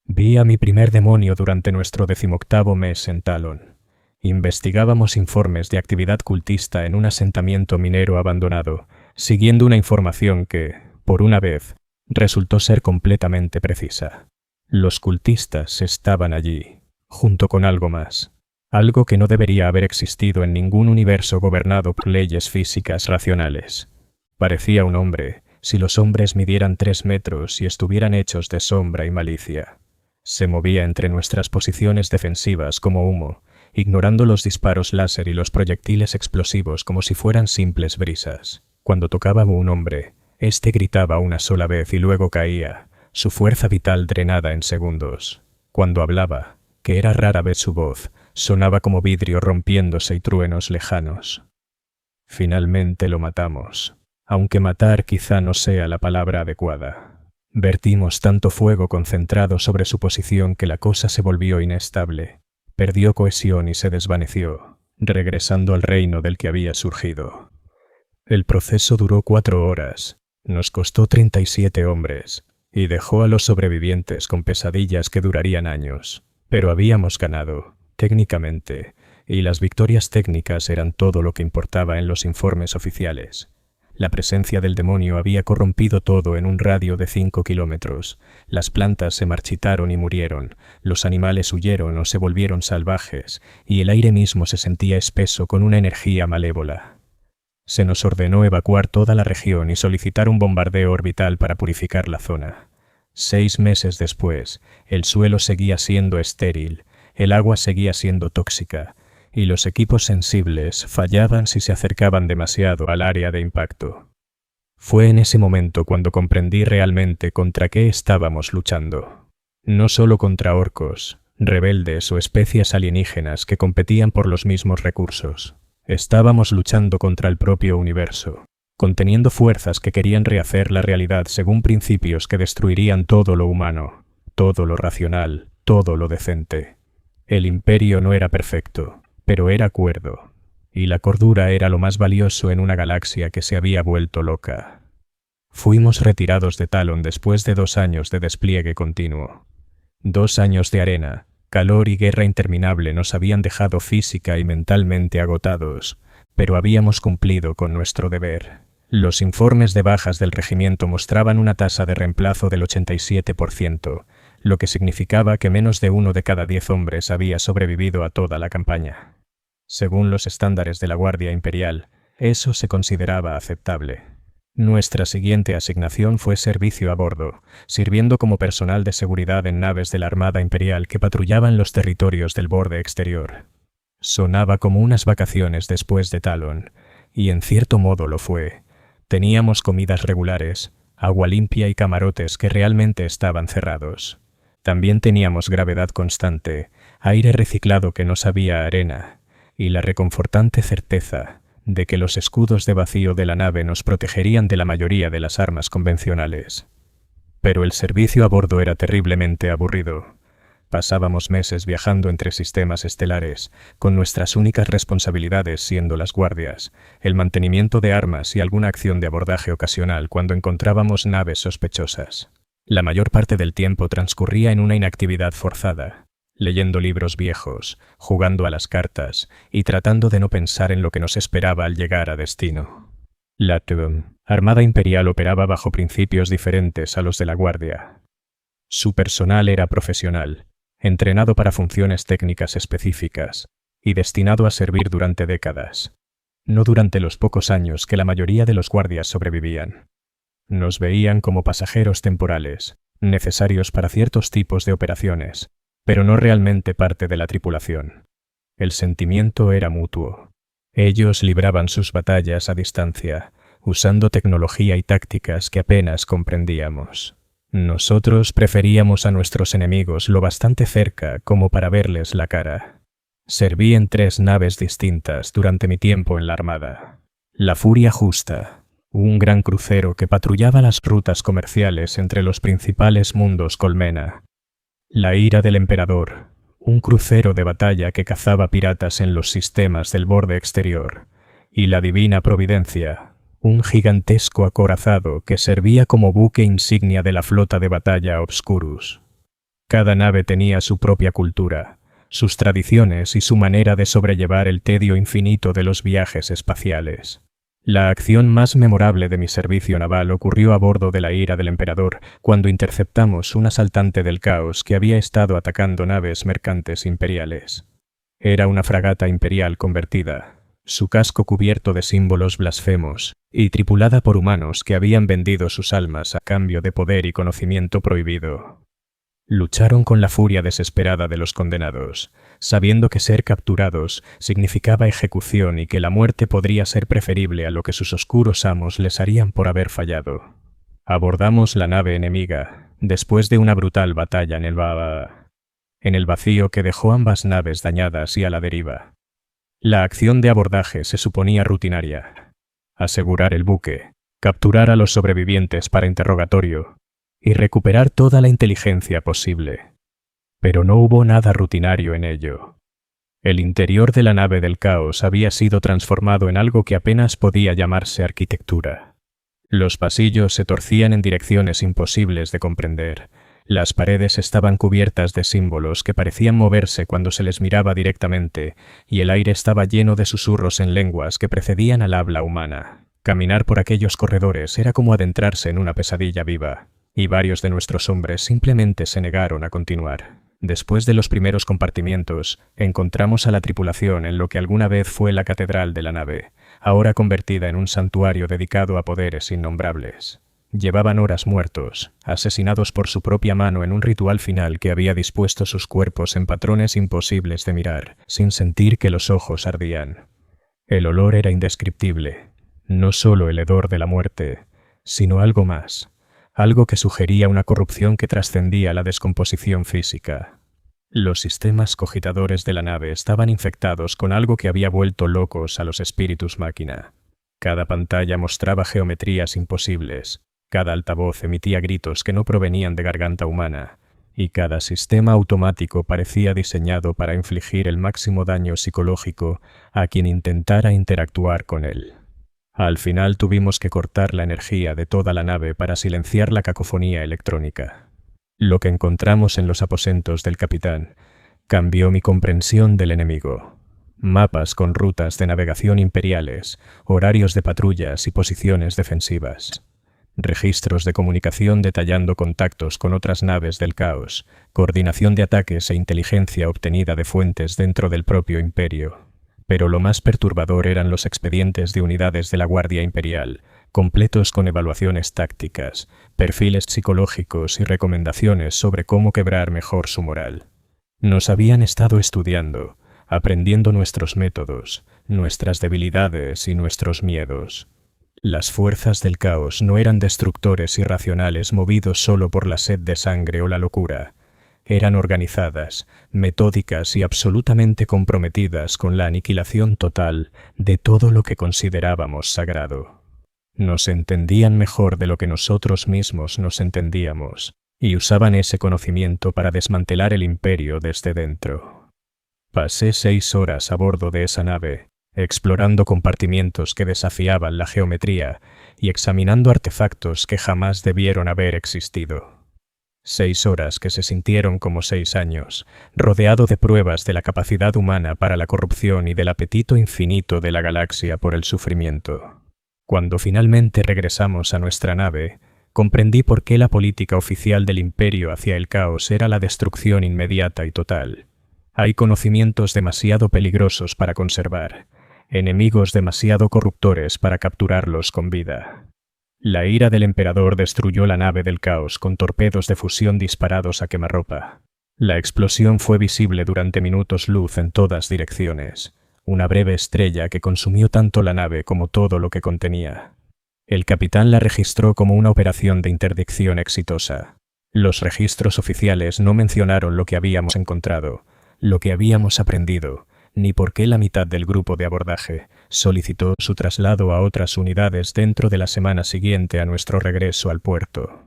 Vi a mi primer demonio durante nuestro 18º mes en Talon. Investigábamos informes de actividad cultista en un asentamiento minero abandonado, siguiendo una información que, por una vez, resultó ser completamente precisa. Los cultistas estaban allí, junto con algo más. Algo que no debería haber existido en ningún universo gobernado por leyes físicas racionales. Parecía un hombre, si los hombres midieran 3 metros y estuvieran hechos de sombra y malicia. Se movía entre nuestras posiciones defensivas como humo, ignorando los disparos láser y los proyectiles explosivos como si fueran simples brisas. Cuando tocaba a un hombre, éste gritaba una sola vez y luego caía, su fuerza vital drenada en segundos. Cuando hablaba, que era rara vez su voz, sonaba como vidrio rompiéndose y truenos lejanos. Finalmente lo matamos, aunque matar quizá no sea la palabra adecuada. Vertimos tanto fuego concentrado sobre su posición que la cosa se volvió inestable, perdió cohesión y se desvaneció, regresando al reino del que había surgido. El proceso duró 4 horas, nos costó 37 hombres, y dejó a los sobrevivientes con pesadillas que durarían años. Pero habíamos ganado, técnicamente, y las victorias técnicas eran todo lo que importaba en los informes oficiales. La presencia del demonio había corrompido todo en un radio de 5 kilómetros. Las plantas se marchitaron y murieron, los animales huyeron o se volvieron salvajes, y el aire mismo se sentía espeso con una energía malévola. Se nos ordenó evacuar toda la región y solicitar un bombardeo orbital para purificar la zona. 6 meses después, el suelo seguía siendo estéril, el agua seguía siendo tóxica, y los equipos sensibles fallaban si se acercaban demasiado al área de impacto. Fue en ese momento cuando comprendí realmente contra qué estábamos luchando. No solo contra orcos, rebeldes o especies alienígenas que competían por los mismos recursos. Estábamos luchando contra el propio universo, conteniendo fuerzas que querían rehacer la realidad según principios que destruirían todo lo humano, todo lo racional, todo lo decente. El imperio no era perfecto, pero era cuerdo, y la cordura era lo más valioso en una galaxia que se había vuelto loca. Fuimos retirados de Talon después de 2 años de despliegue continuo. 2 años de arena, calor y guerra interminable nos habían dejado física y mentalmente agotados, pero habíamos cumplido con nuestro deber. Los informes de bajas del regimiento mostraban una tasa de reemplazo del 87%, lo que significaba que menos de 1 de cada 10 hombres había sobrevivido a toda la campaña. Según los estándares de la Guardia Imperial, eso se consideraba aceptable. Nuestra siguiente asignación fue servicio a bordo, sirviendo como personal de seguridad en naves de la Armada Imperial que patrullaban los territorios del borde exterior. Sonaba como unas vacaciones después de Talon, y en cierto modo lo fue. Teníamos comidas regulares, agua limpia y camarotes que realmente estaban cerrados. También teníamos gravedad constante, aire reciclado que no sabía a arena, y la reconfortante certeza de que los escudos de vacío de la nave nos protegerían de la mayoría de las armas convencionales. Pero el servicio a bordo era terriblemente aburrido. Pasábamos meses viajando entre sistemas estelares, con nuestras únicas responsabilidades siendo las guardias, el mantenimiento de armas y alguna acción de abordaje ocasional cuando encontrábamos naves sospechosas. La mayor parte del tiempo transcurría en una inactividad forzada, leyendo libros viejos, jugando a las cartas y tratando de no pensar en lo que nos esperaba al llegar a destino. La Armada Imperial operaba bajo principios diferentes a los de la Guardia. Su personal era profesional, entrenado para funciones técnicas específicas y destinado a servir durante décadas, no durante los pocos años que la mayoría de los guardias sobrevivían. Nos veían como pasajeros temporales, necesarios para ciertos tipos de operaciones, pero no realmente parte de la tripulación. El sentimiento era mutuo. Ellos libraban sus batallas a distancia, usando tecnología y tácticas que apenas comprendíamos. Nosotros preferíamos a nuestros enemigos lo bastante cerca como para verles la cara. Serví en 3 naves distintas durante mi tiempo en la Armada. La Furia Justa, un gran crucero que patrullaba las rutas comerciales entre los principales mundos colmena. La Ira del Emperador, un crucero de batalla que cazaba piratas en los sistemas del borde exterior, y la Divina Providencia, un gigantesco acorazado que servía como buque insignia de la flota de batalla Obscurus. Cada nave tenía su propia cultura, sus tradiciones y su manera de sobrellevar el tedio infinito de los viajes espaciales. La acción más memorable de mi servicio naval ocurrió a bordo de la Ira del Emperador, cuando interceptamos un asaltante del caos que había estado atacando naves mercantes imperiales. Era una fragata imperial convertida, su casco cubierto de símbolos blasfemos, y tripulada por humanos que habían vendido sus almas a cambio de poder y conocimiento prohibido. Lucharon con la furia desesperada de los condenados, sabiendo que ser capturados significaba ejecución y que la muerte podría ser preferible a lo que sus oscuros amos les harían por haber fallado. Abordamos la nave enemiga, después de una brutal batalla en el vacío que dejó ambas naves dañadas y a la deriva. La acción de abordaje se suponía rutinaria: asegurar el buque, capturar a los sobrevivientes para interrogatorio y recuperar toda la inteligencia posible. Pero no hubo nada rutinario en ello. El interior de la nave del caos había sido transformado en algo que apenas podía llamarse arquitectura. Los pasillos se torcían en direcciones imposibles de comprender. Las paredes estaban cubiertas de símbolos que parecían moverse cuando se les miraba directamente, y el aire estaba lleno de susurros en lenguas que precedían al habla humana. Caminar por aquellos corredores era como adentrarse en una pesadilla viva, y varios de nuestros hombres simplemente se negaron a continuar. Después de los primeros compartimientos, encontramos a la tripulación en lo que alguna vez fue la catedral de la nave, ahora convertida en un santuario dedicado a poderes innombrables. Llevaban horas muertos, asesinados por su propia mano en un ritual final que había dispuesto sus cuerpos en patrones imposibles de mirar, sin sentir que los ojos ardían. El olor era indescriptible, no solo el hedor de la muerte, sino algo más, algo que sugería una corrupción que trascendía la descomposición física. Los sistemas cogitadores de la nave estaban infectados con algo que había vuelto locos a los espíritus máquina. Cada pantalla mostraba geometrías imposibles, cada altavoz emitía gritos que no provenían de garganta humana, y cada sistema automático parecía diseñado para infligir el máximo daño psicológico a quien intentara interactuar con él. Al final tuvimos que cortar la energía de toda la nave para silenciar la cacofonía electrónica. Lo que encontramos en los aposentos del capitán cambió mi comprensión del enemigo. Mapas con rutas de navegación imperiales, horarios de patrullas y posiciones defensivas. Registros de comunicación detallando contactos con otras naves del caos, coordinación de ataques e inteligencia obtenida de fuentes dentro del propio imperio. Pero lo más perturbador eran los expedientes de unidades de la Guardia Imperial, completos con evaluaciones tácticas, perfiles psicológicos y recomendaciones sobre cómo quebrar mejor su moral. Nos habían estado estudiando, aprendiendo nuestros métodos, nuestras debilidades y nuestros miedos. Las fuerzas del caos no eran destructores irracionales movidos solo por la sed de sangre o la locura. Eran organizadas, metódicas y absolutamente comprometidas con la aniquilación total de todo lo que considerábamos sagrado. Nos entendían mejor de lo que nosotros mismos nos entendíamos, y usaban ese conocimiento para desmantelar el imperio desde dentro. Pasé 6 horas a bordo de esa nave, explorando compartimientos que desafiaban la geometría y examinando artefactos que jamás debieron haber existido. 6 horas que se sintieron como 6 años, rodeado de pruebas de la capacidad humana para la corrupción y del apetito infinito de la galaxia por el sufrimiento. Cuando finalmente regresamos a nuestra nave, comprendí por qué la política oficial del imperio hacia el caos era la destrucción inmediata y total. Hay conocimientos demasiado peligrosos para conservar, enemigos demasiado corruptores para capturarlos con vida. La ira del emperador destruyó la nave del caos con torpedos de fusión disparados a quemarropa. La explosión fue visible durante minutos luz en todas direcciones, una breve estrella que consumió tanto la nave como todo lo que contenía. El capitán la registró como una operación de interdicción exitosa. Los registros oficiales no mencionaron lo que habíamos encontrado, lo que habíamos aprendido, ni por qué la mitad del grupo de abordaje solicitó su traslado a otras unidades dentro de la semana siguiente a nuestro regreso al puerto.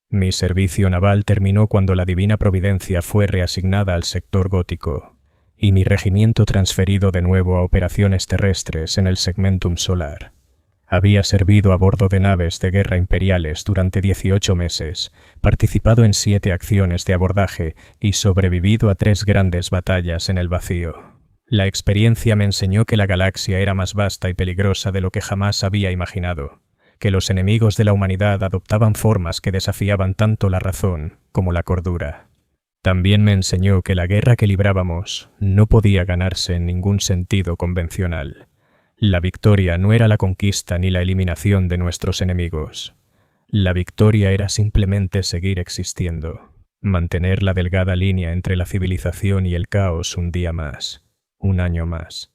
Mi servicio naval terminó cuando la Divina Providencia fue reasignada al sector gótico, y mi regimiento transferido de nuevo a operaciones terrestres en el segmentum solar. Había servido a bordo de naves de guerra imperiales durante 18 meses, participado en 7 acciones de abordaje y sobrevivido a 3 grandes batallas en el vacío. La experiencia me enseñó que la galaxia era más vasta y peligrosa de lo que jamás había imaginado, que los enemigos de la humanidad adoptaban formas que desafiaban tanto la razón como la cordura. También me enseñó que la guerra que librábamos no podía ganarse en ningún sentido convencional. La victoria no era la conquista ni la eliminación de nuestros enemigos. La victoria era simplemente seguir existiendo, mantener la delgada línea entre la civilización y el caos un día más. Un año más,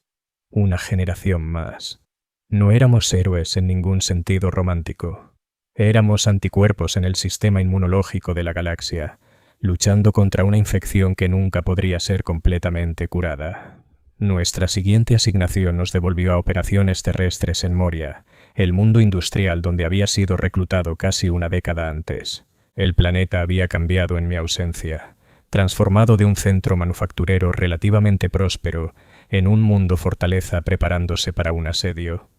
una generación más. No éramos héroes en ningún sentido romántico. Éramos anticuerpos en el sistema inmunológico de la galaxia, luchando contra una infección que nunca podría ser completamente curada. Nuestra siguiente asignación nos devolvió a operaciones terrestres en Moria, el mundo industrial donde había sido reclutado casi una década antes. El planeta había cambiado en mi ausencia, transformado de un centro manufacturero relativamente próspero en un mundo fortaleza preparándose para un asedio.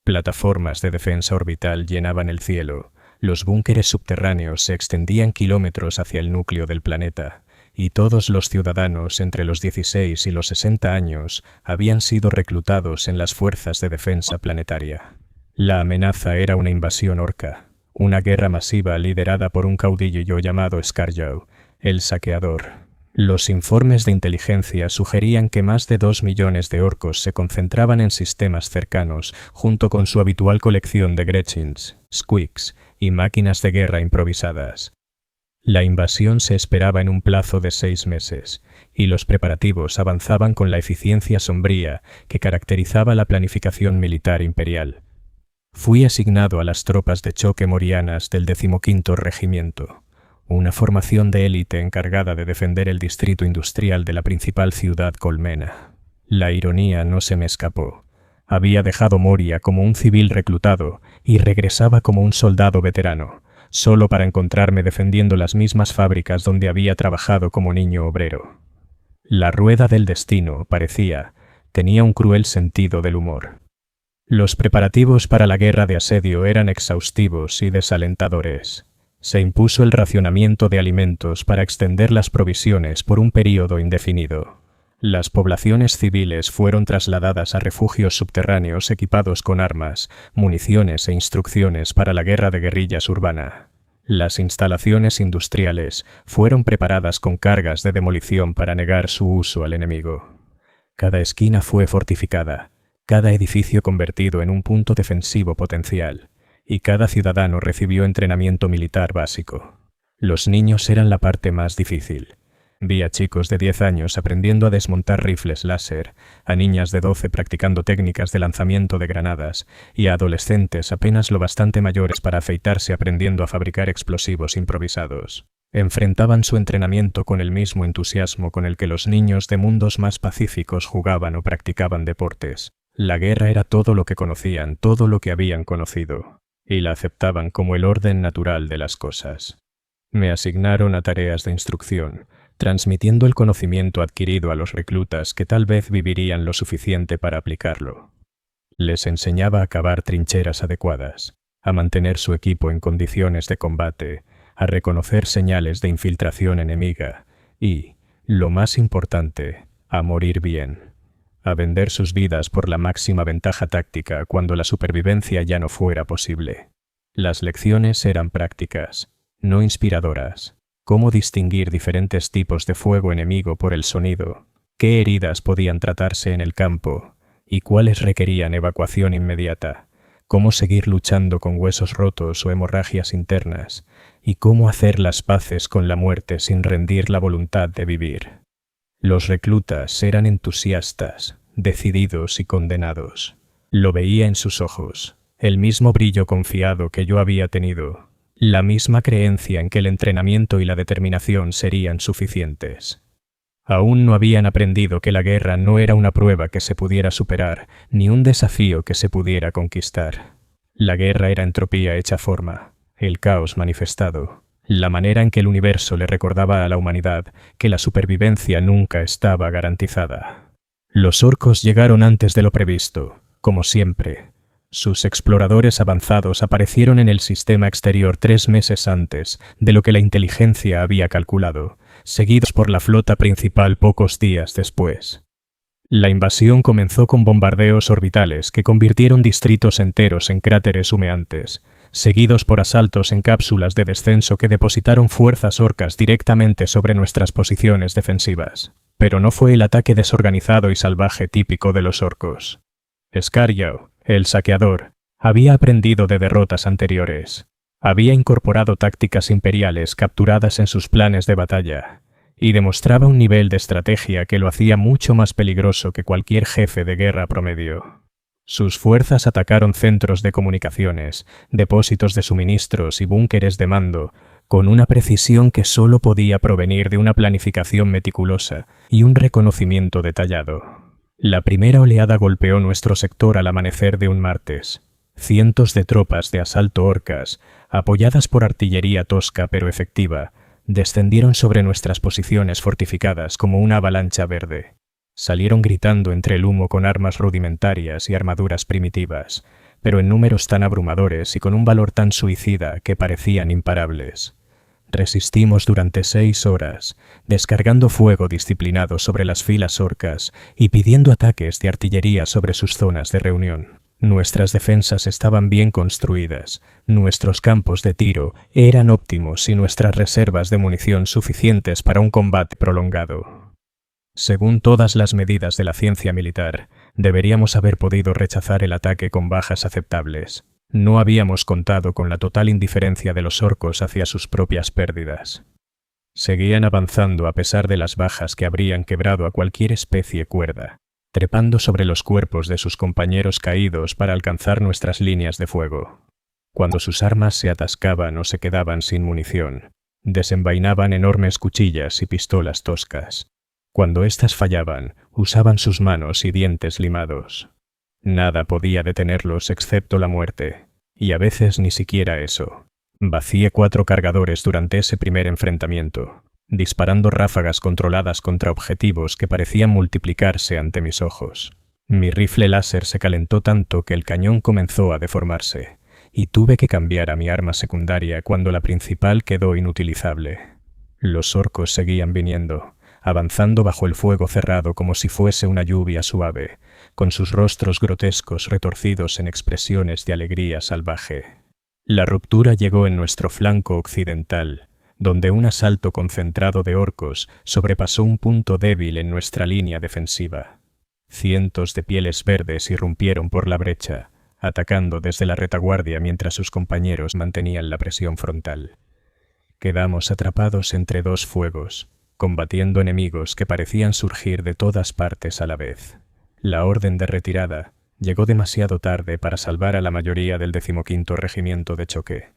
Plataformas de defensa orbital llenaban el cielo, los búnkeres subterráneos se extendían kilómetros hacia el núcleo del planeta, y todos los ciudadanos entre los 16 y los 60 años habían sido reclutados en las fuerzas de defensa planetaria. La amenaza era una invasión orca, una guerra masiva liderada por un caudillo llamado Scarjow, el saqueador. Los informes de inteligencia sugerían que más de 2 millones de orcos se concentraban en sistemas cercanos, junto con su habitual colección de Gretchins, Squeaks y máquinas de guerra improvisadas. La invasión se esperaba en un plazo de 6 meses, y los preparativos avanzaban con la eficiencia sombría que caracterizaba la planificación militar imperial. Fui asignado a las tropas de choque morianas del 15º Regimiento, una formación de élite encargada de defender el distrito industrial de la principal ciudad colmena. La ironía no se me escapó. Había dejado Moria como un civil reclutado y regresaba como un soldado veterano, solo para encontrarme defendiendo las mismas fábricas donde había trabajado como niño obrero. La rueda del destino, parecía, tenía un cruel sentido del humor. Los preparativos para la guerra de asedio eran exhaustivos y desalentadores. Se impuso el racionamiento de alimentos para extender las provisiones por un período indefinido. Las poblaciones civiles fueron trasladadas a refugios subterráneos equipados con armas, municiones e instrucciones para la guerra de guerrillas urbana. Las instalaciones industriales fueron preparadas con cargas de demolición para negar su uso al enemigo. Cada esquina fue fortificada, cada edificio convertido en un punto defensivo potencial, y cada ciudadano recibió entrenamiento militar básico. Los niños eran la parte más difícil. Vi a chicos de 10 años aprendiendo a desmontar rifles láser, a niñas de 12 practicando técnicas de lanzamiento de granadas y a adolescentes apenas lo bastante mayores para afeitarse aprendiendo a fabricar explosivos improvisados. Enfrentaban su entrenamiento con el mismo entusiasmo con el que los niños de mundos más pacíficos jugaban o practicaban deportes. La guerra era todo lo que conocían, todo lo que habían conocido, y la aceptaban como el orden natural de las cosas. Me asignaron a tareas de instrucción, transmitiendo el conocimiento adquirido a los reclutas que tal vez vivirían lo suficiente para aplicarlo. Les enseñaba a cavar trincheras adecuadas, a mantener su equipo en condiciones de combate, a reconocer señales de infiltración enemiga y, lo más importante, a morir bien, a vender sus vidas por la máxima ventaja táctica cuando la supervivencia ya no fuera posible. Las lecciones eran prácticas, no inspiradoras. Cómo distinguir diferentes tipos de fuego enemigo por el sonido, qué heridas podían tratarse en el campo y cuáles requerían evacuación inmediata, cómo seguir luchando con huesos rotos o hemorragias internas y cómo hacer las paces con la muerte sin rendir la voluntad de vivir. Los reclutas eran entusiastas, decididos y condenados. Lo veía en sus ojos, el mismo brillo confiado que yo había tenido. La misma creencia en que el entrenamiento y la determinación serían suficientes. Aún no habían aprendido que la guerra no era una prueba que se pudiera superar, ni un desafío que se pudiera conquistar. La guerra era entropía hecha forma, el caos manifestado, la manera en que el universo le recordaba a la humanidad que la supervivencia nunca estaba garantizada. Los orcos llegaron antes de lo previsto, como siempre. Sus exploradores avanzados aparecieron en el sistema exterior 3 meses antes de lo que la inteligencia había calculado, seguidos por la flota principal pocos días después. La invasión comenzó con bombardeos orbitales que convirtieron distritos enteros en cráteres humeantes, seguidos por asaltos en cápsulas de descenso que depositaron fuerzas orcas directamente sobre nuestras posiciones defensivas. Pero no fue el ataque desorganizado y salvaje típico de los orcos. Scarjau, el saqueador, había aprendido de derrotas anteriores. Había incorporado tácticas imperiales capturadas en sus planes de batalla y demostraba un nivel de estrategia que lo hacía mucho más peligroso que cualquier jefe de guerra promedio. Sus fuerzas atacaron centros de comunicaciones, depósitos de suministros y búnkeres de mando con una precisión que solo podía provenir de una planificación meticulosa y un reconocimiento detallado. La primera oleada golpeó nuestro sector al amanecer de un martes. Cientos de tropas de asalto orcas, apoyadas por artillería tosca pero efectiva, descendieron sobre nuestras posiciones fortificadas como una avalancha verde. Salieron gritando entre el humo con armas rudimentarias y armaduras primitivas, pero en números tan abrumadores y con un valor tan suicida que parecían imparables. Resistimos durante 6 horas, descargando fuego disciplinado sobre las filas orcas y pidiendo ataques de artillería sobre sus zonas de reunión. Nuestras defensas estaban bien construidas, nuestros campos de tiro eran óptimos y nuestras reservas de munición suficientes para un combate prolongado. Según todas las medidas de la ciencia militar, deberíamos haber podido rechazar el ataque con bajas aceptables. No habíamos contado con la total indiferencia de los orcos hacia sus propias pérdidas. Seguían avanzando a pesar de las bajas que habrían quebrado a cualquier especie cuerda. trepando sobre los cuerpos de sus compañeros caídos para alcanzar nuestras líneas de fuego. Cuando sus armas se atascaban o se quedaban sin munición, desenvainaban enormes cuchillas y pistolas toscas. Cuando éstas fallaban, usaban sus manos y dientes limados. Nada podía detenerlos excepto la muerte, y a veces ni siquiera eso. Vacié 4 cargadores durante ese primer enfrentamiento, disparando ráfagas controladas contra objetivos que parecían multiplicarse ante mis ojos. Mi rifle láser se calentó tanto que el cañón comenzó a deformarse, y tuve que cambiar a mi arma secundaria cuando la principal quedó inutilizable. Los orcos seguían viniendo, avanzando bajo el fuego cerrado como si fuese una lluvia suave, con sus rostros grotescos retorcidos en expresiones de alegría salvaje. La ruptura llegó en nuestro flanco occidental, donde un asalto concentrado de orcos sobrepasó un punto débil en nuestra línea defensiva. Cientos de pieles verdes irrumpieron por la brecha, atacando desde la retaguardia mientras sus compañeros mantenían la presión frontal. Quedamos atrapados entre 2 fuegos, combatiendo enemigos que parecían surgir de todas partes a la vez. La orden de retirada llegó demasiado tarde para salvar a la mayoría del 15º Regimiento de choque.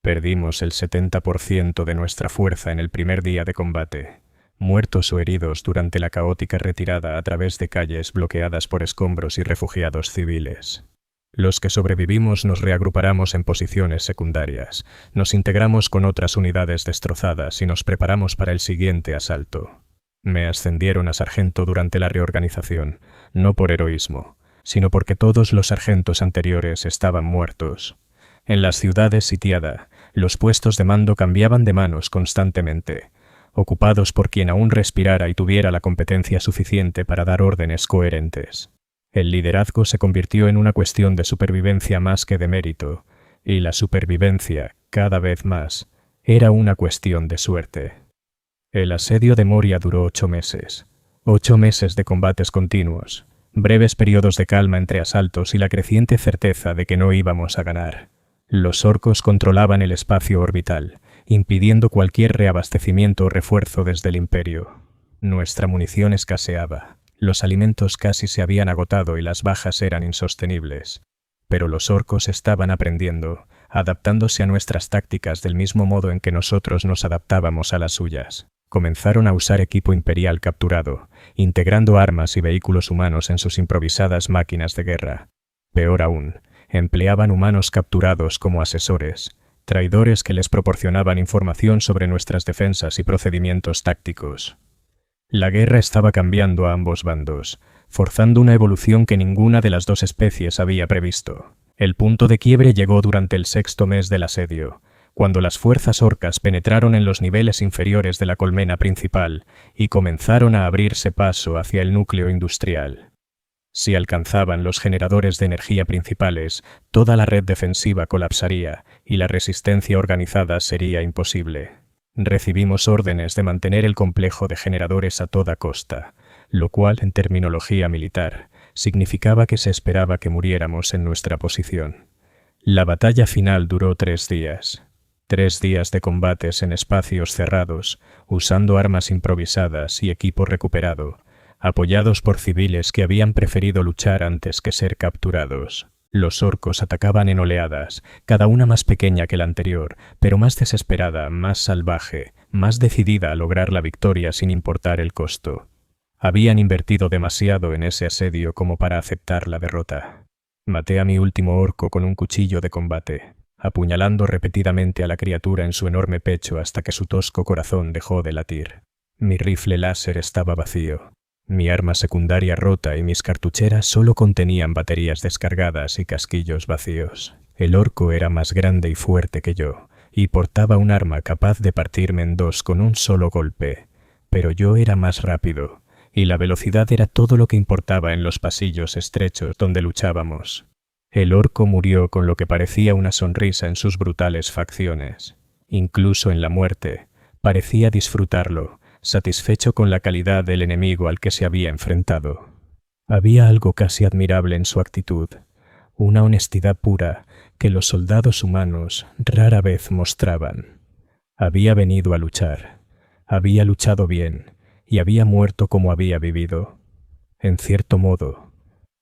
Perdimos el 70% de nuestra fuerza en el primer día de combate, muertos o heridos durante la caótica retirada a través de calles bloqueadas por escombros y refugiados civiles. Los que sobrevivimos nos reagrupamos en posiciones secundarias, nos integramos con otras unidades destrozadas y nos preparamos para el siguiente asalto. Me ascendieron a sargento durante la reorganización, no por heroísmo, sino porque todos los sargentos anteriores estaban muertos. En las ciudades sitiadas, los puestos de mando cambiaban de manos constantemente, ocupados por quien aún respirara y tuviera la competencia suficiente para dar órdenes coherentes. El liderazgo se convirtió en una cuestión de supervivencia más que de mérito, y la supervivencia, cada vez más, era una cuestión de suerte. El asedio de Moria duró 8 meses. 8 meses de combates continuos, breves periodos de calma entre asaltos y la creciente certeza de que no íbamos a ganar. Los orcos controlaban el espacio orbital, impidiendo cualquier reabastecimiento o refuerzo desde el Imperio. Nuestra munición escaseaba. Los alimentos casi se habían agotado y las bajas eran insostenibles. Pero los orcos estaban aprendiendo, adaptándose a nuestras tácticas del mismo modo en que nosotros nos adaptábamos a las suyas. Comenzaron a usar equipo imperial capturado, integrando armas y vehículos humanos en sus improvisadas máquinas de guerra. Peor aún, empleaban humanos capturados como asesores, traidores que les proporcionaban información sobre nuestras defensas y procedimientos tácticos. La guerra estaba cambiando a ambos bandos, forzando una evolución que ninguna de las 2 especies había previsto. El punto de quiebre llegó durante el 6º mes del asedio, cuando las fuerzas orcas penetraron en los niveles inferiores de la colmena principal y comenzaron a abrirse paso hacia el núcleo industrial. Si alcanzaban los generadores de energía principales, toda la red defensiva colapsaría y la resistencia organizada sería imposible. Recibimos órdenes de mantener el complejo de generadores a toda costa, lo cual, en terminología militar, significaba que se esperaba que muriéramos en nuestra posición. La batalla final duró 3 días. 3 días de combates en espacios cerrados, usando armas improvisadas y equipo recuperado, apoyados por civiles que habían preferido luchar antes que ser capturados. Los orcos atacaban en oleadas, cada una más pequeña que la anterior, pero más desesperada, más salvaje, más decidida a lograr la victoria sin importar el costo. Habían invertido demasiado en ese asedio como para aceptar la derrota. Maté a mi último orco con un cuchillo de combate, apuñalando repetidamente a la criatura en su enorme pecho hasta que su tosco corazón dejó de latir. Mi rifle láser estaba vacío. Mi arma secundaria rota y mis cartucheras solo contenían baterías descargadas y casquillos vacíos. El orco era más grande y fuerte que yo, y portaba un arma capaz de partirme en 2 con un solo golpe. Pero yo era más rápido, y la velocidad era todo lo que importaba en los pasillos estrechos donde luchábamos. El orco murió con lo que parecía una sonrisa en sus brutales facciones. Incluso en la muerte, parecía disfrutarlo, satisfecho con la calidad del enemigo al que se había enfrentado. Había algo casi admirable en su actitud, una honestidad pura que los soldados humanos rara vez mostraban. Había venido a luchar, había luchado bien y había muerto como había vivido. En cierto modo,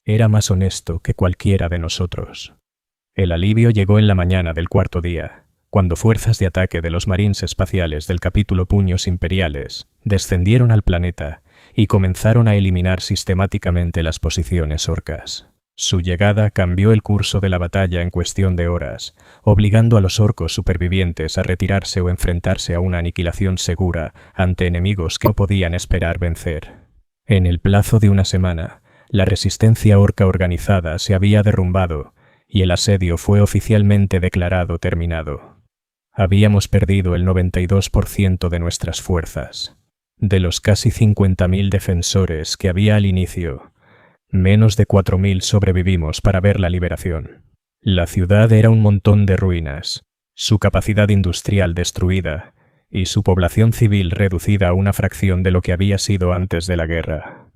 era más honesto que cualquiera de nosotros. El alivio llegó en la mañana del cuarto día, cuando fuerzas de ataque de los marines espaciales del capítulo Puños Imperiales descendieron al planeta y comenzaron a eliminar sistemáticamente las posiciones orcas. Su llegada cambió el curso de la batalla en cuestión de horas, obligando a los orcos supervivientes a retirarse o enfrentarse a una aniquilación segura ante enemigos que no podían esperar vencer. En el plazo de una semana, la resistencia orca organizada se había derrumbado y el asedio fue oficialmente declarado terminado. Habíamos perdido el 92% de nuestras fuerzas. De los casi 50.000 defensores que había al inicio, menos de 4.000 sobrevivimos para ver la liberación. La ciudad era un montón de ruinas, su capacidad industrial destruida y su población civil reducida a una fracción de lo que había sido antes de la guerra.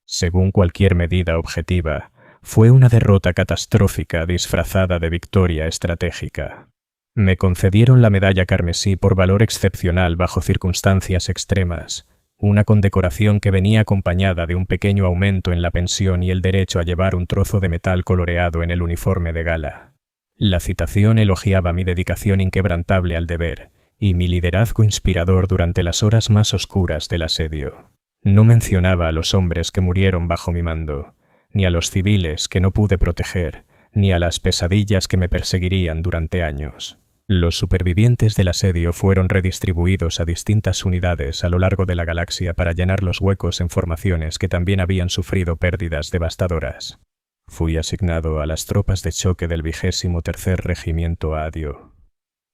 Según cualquier medida objetiva, fue una derrota catastrófica disfrazada de victoria estratégica. Me concedieron la medalla carmesí por valor excepcional bajo circunstancias extremas, una condecoración que venía acompañada de un pequeño aumento en la pensión y el derecho a llevar un trozo de metal coloreado en el uniforme de gala. La citación elogiaba mi dedicación inquebrantable al deber y mi liderazgo inspirador durante las horas más oscuras del asedio. No mencionaba a los hombres que murieron bajo mi mando, ni a los civiles que no pude proteger, ni a las pesadillas que me perseguirían durante años. Los supervivientes del asedio fueron redistribuidos a distintas unidades a lo largo de la galaxia para llenar los huecos en formaciones que también habían sufrido pérdidas devastadoras. Fui asignado a las tropas de choque del 23º Regimiento ADIO,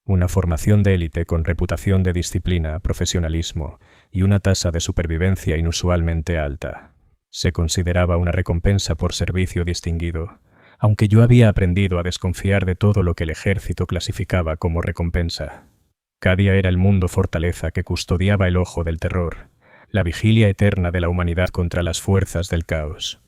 una formación de élite con reputación de disciplina, profesionalismo y una tasa de supervivencia inusualmente alta. Se consideraba una recompensa por servicio distinguido, aunque yo había aprendido a desconfiar de todo lo que el ejército clasificaba como recompensa. Cadia era el mundo fortaleza que custodiaba el ojo del terror, la vigilia eterna de la humanidad contra las fuerzas del caos.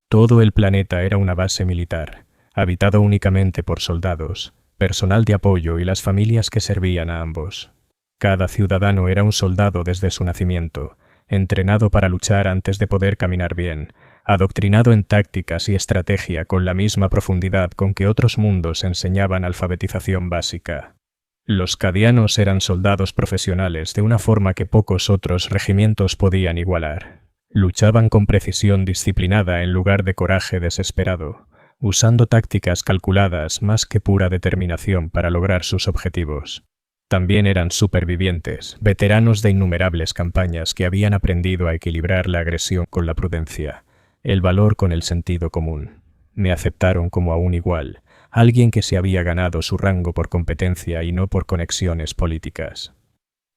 Todo el planeta era una base militar, habitado únicamente por soldados, personal de apoyo y las familias que servían a ambos. Cada ciudadano era un soldado desde su nacimiento, entrenado para luchar antes de poder caminar bien, adoctrinado en tácticas y estrategia con la misma profundidad con que otros mundos enseñaban alfabetización básica. Los cadianos eran soldados profesionales de una forma que pocos otros regimientos podían igualar. Luchaban con precisión disciplinada en lugar de coraje desesperado, usando tácticas calculadas más que pura determinación para lograr sus objetivos. También eran supervivientes, veteranos de innumerables campañas que habían aprendido a equilibrar la agresión con la prudencia, el valor con el sentido común. Me aceptaron como a un igual, alguien que se había ganado su rango por competencia y no por conexiones políticas.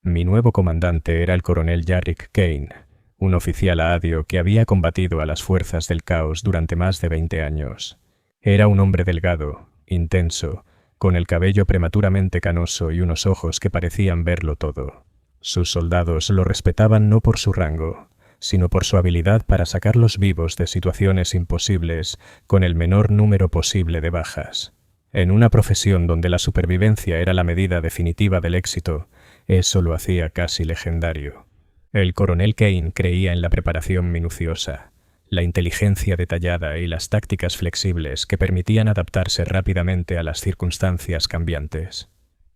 Mi nuevo comandante era el coronel Jarrick Kane, un oficial ADIO que había combatido a las fuerzas del caos durante más de 20 años. Era un hombre delgado, intenso, con el cabello prematuramente canoso y unos ojos que parecían verlo todo. Sus soldados lo respetaban no por su rango, sino por su habilidad para sacarlos vivos de situaciones imposibles con el menor número posible de bajas. En una profesión donde la supervivencia era la medida definitiva del éxito, eso lo hacía casi legendario. El coronel Kane creía en la preparación minuciosa, la inteligencia detallada y las tácticas flexibles que permitían adaptarse rápidamente a las circunstancias cambiantes.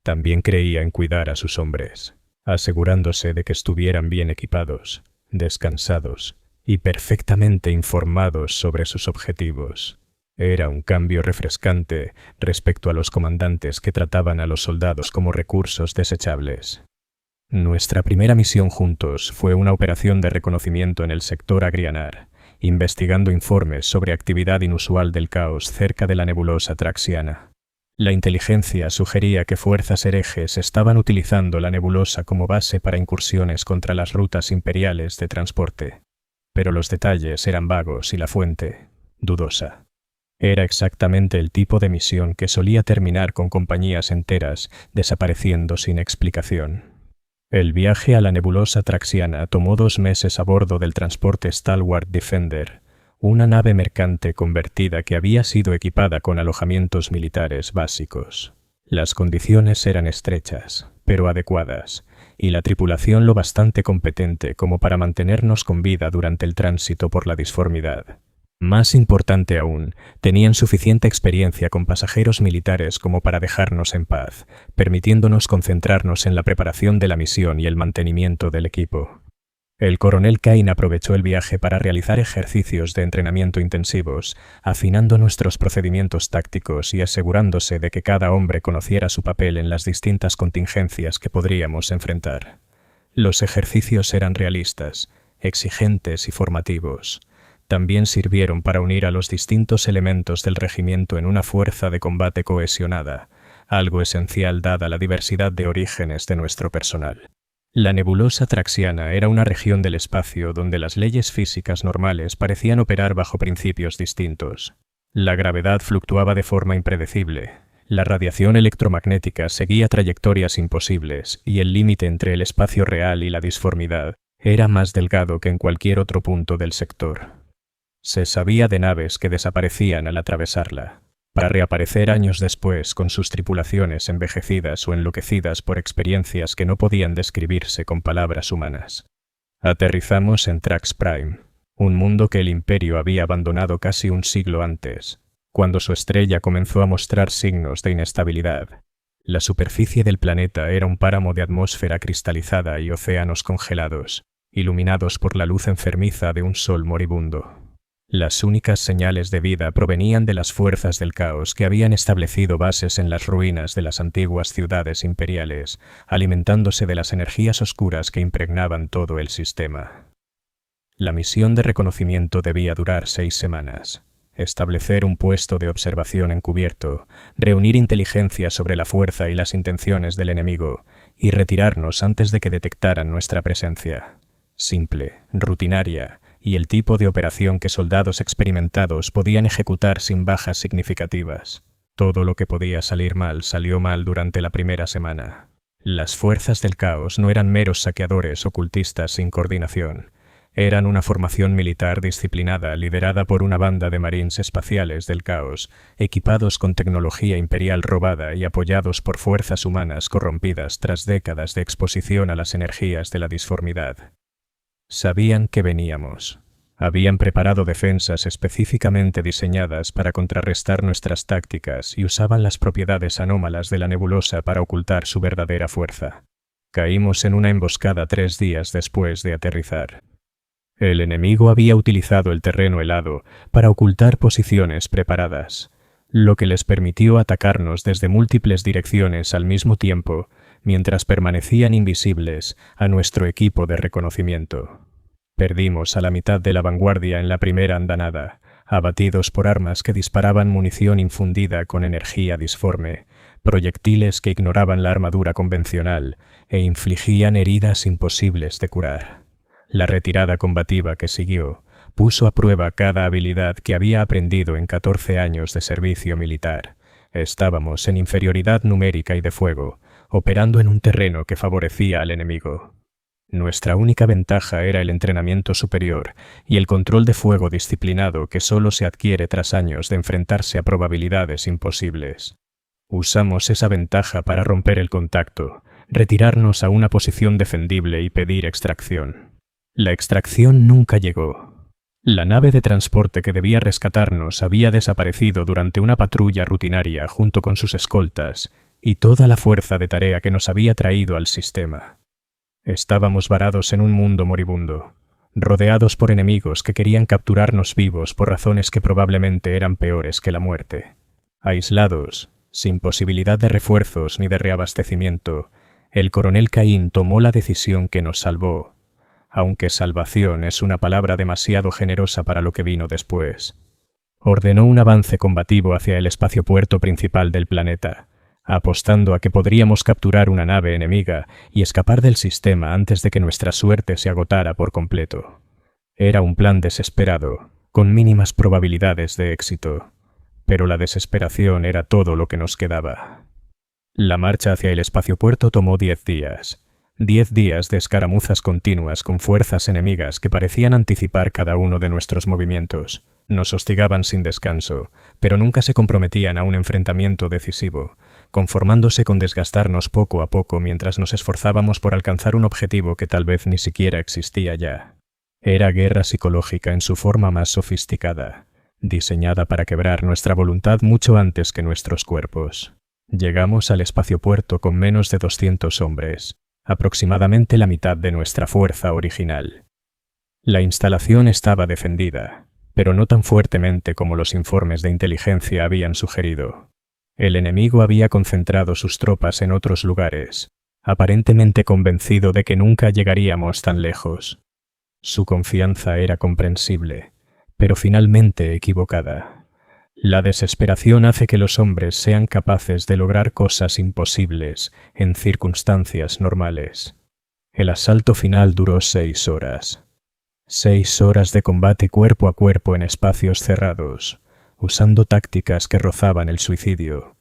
También creía en cuidar a sus hombres, asegurándose de que estuvieran bien equipados, descansados y perfectamente informados sobre sus objetivos. Era un cambio refrescante respecto a los comandantes que trataban a los soldados como recursos desechables. Nuestra primera misión juntos fue una operación de reconocimiento en el sector Agrianar, investigando informes sobre actividad inusual del caos cerca de la nebulosa Traxiana. La inteligencia sugería que fuerzas herejes estaban utilizando la nebulosa como base para incursiones contra las rutas imperiales de transporte, pero los detalles eran vagos y la fuente, dudosa. Era exactamente el tipo de misión que solía terminar con compañías enteras desapareciendo sin explicación. El viaje a la nebulosa Traxiana tomó 2 meses a bordo del transporte Stalwart Defender, una nave mercante convertida que había sido equipada con alojamientos militares básicos. Las condiciones eran estrechas, pero adecuadas, y la tripulación lo bastante competente como para mantenernos con vida durante el tránsito por la disformidad. Más importante aún, tenían suficiente experiencia con pasajeros militares como para dejarnos en paz, permitiéndonos concentrarnos en la preparación de la misión y el mantenimiento del equipo. El coronel Cain aprovechó el viaje para realizar ejercicios de entrenamiento intensivos, afinando nuestros procedimientos tácticos y asegurándose de que cada hombre conociera su papel en las distintas contingencias que podríamos enfrentar. Los ejercicios eran realistas, exigentes y formativos. También sirvieron para unir a los distintos elementos del regimiento en una fuerza de combate cohesionada, algo esencial dada la diversidad de orígenes de nuestro personal. La nebulosa traxiana era una región del espacio donde las leyes físicas normales parecían operar bajo principios distintos. La gravedad fluctuaba de forma impredecible, la radiación electromagnética seguía trayectorias imposibles y el límite entre el espacio real y la disformidad era más delgado que en cualquier otro punto del sector. Se sabía de naves que desaparecían al atravesarla, para reaparecer años después con sus tripulaciones envejecidas o enloquecidas por experiencias que no podían describirse con palabras humanas. Aterrizamos en Trax Prime, un mundo que el Imperio había abandonado casi un siglo antes, cuando su estrella comenzó a mostrar signos de inestabilidad. La superficie del planeta era un páramo de atmósfera cristalizada y océanos congelados, iluminados por la luz enfermiza de un sol moribundo. Las únicas señales de vida provenían de las fuerzas del caos que habían establecido bases en las ruinas de las antiguas ciudades imperiales, alimentándose de las energías oscuras que impregnaban todo el sistema. La misión de reconocimiento debía durar 6 semanas. Establecer un puesto de observación encubierto, reunir inteligencia sobre la fuerza y las intenciones del enemigo, y retirarnos antes de que detectaran nuestra presencia. Simple, rutinaria, y el tipo de operación que soldados experimentados podían ejecutar sin bajas significativas. Todo lo que podía salir mal salió mal durante la primera semana. Las fuerzas del caos no eran meros saqueadores ocultistas sin coordinación. Eran una formación militar disciplinada liderada por una banda de marines espaciales del caos, equipados con tecnología imperial robada y apoyados por fuerzas humanas corrompidas tras décadas de exposición a las energías de la disformidad. Sabían que veníamos. Habían preparado defensas específicamente diseñadas para contrarrestar nuestras tácticas y usaban las propiedades anómalas de la nebulosa para ocultar su verdadera fuerza. Caímos en una emboscada 3 días después de aterrizar. El enemigo había utilizado el terreno helado para ocultar posiciones preparadas, lo que les permitió atacarnos desde múltiples direcciones al mismo tiempo, mientras permanecían invisibles a nuestro equipo de reconocimiento. Perdimos a la mitad de la vanguardia en la primera andanada, abatidos por armas que disparaban munición infundida con energía disforme, proyectiles que ignoraban la armadura convencional e infligían heridas imposibles de curar. La retirada combativa que siguió puso a prueba cada habilidad que había aprendido en 14 años de servicio militar. Estábamos en inferioridad numérica y de fuego, operando en un terreno que favorecía al enemigo. Nuestra única ventaja era el entrenamiento superior y el control de fuego disciplinado que solo se adquiere tras años de enfrentarse a probabilidades imposibles. Usamos esa ventaja para romper el contacto, retirarnos a una posición defendible y pedir extracción. La extracción nunca llegó. La nave de transporte que debía rescatarnos había desaparecido durante una patrulla rutinaria junto con sus escoltas y toda la fuerza de tarea que nos había traído al sistema. Estábamos varados en un mundo moribundo, rodeados por enemigos que querían capturarnos vivos por razones que probablemente eran peores que la muerte. Aislados, sin posibilidad de refuerzos ni de reabastecimiento, el coronel Cain tomó la decisión que nos salvó, aunque salvación es una palabra demasiado generosa para lo que vino después. Ordenó un avance combativo hacia el espaciopuerto principal del planeta, apostando a que podríamos capturar una nave enemiga y escapar del sistema antes de que nuestra suerte se agotara por completo. Era un plan desesperado, con mínimas probabilidades de éxito, pero la desesperación era todo lo que nos quedaba. La marcha hacia el espaciopuerto tomó 10 días. 10 días de escaramuzas continuas con fuerzas enemigas que parecían anticipar cada uno de nuestros movimientos. Nos hostigaban sin descanso, pero nunca se comprometían a un enfrentamiento decisivo, conformándose con desgastarnos poco a poco mientras nos esforzábamos por alcanzar un objetivo que tal vez ni siquiera existía ya. Era guerra psicológica en su forma más sofisticada, diseñada para quebrar nuestra voluntad mucho antes que nuestros cuerpos. Llegamos al espaciopuerto con menos de 200 hombres, aproximadamente la mitad de nuestra fuerza original. La instalación estaba defendida, pero no tan fuertemente como los informes de inteligencia habían sugerido. El enemigo había concentrado sus tropas en otros lugares, aparentemente convencido de que nunca llegaríamos tan lejos. Su confianza era comprensible, pero finalmente equivocada. La desesperación hace que los hombres sean capaces de lograr cosas imposibles en circunstancias normales. El asalto final duró 6 horas. 6 horas de combate cuerpo a cuerpo en espacios cerrados, usando tácticas que rozaban el suicidio,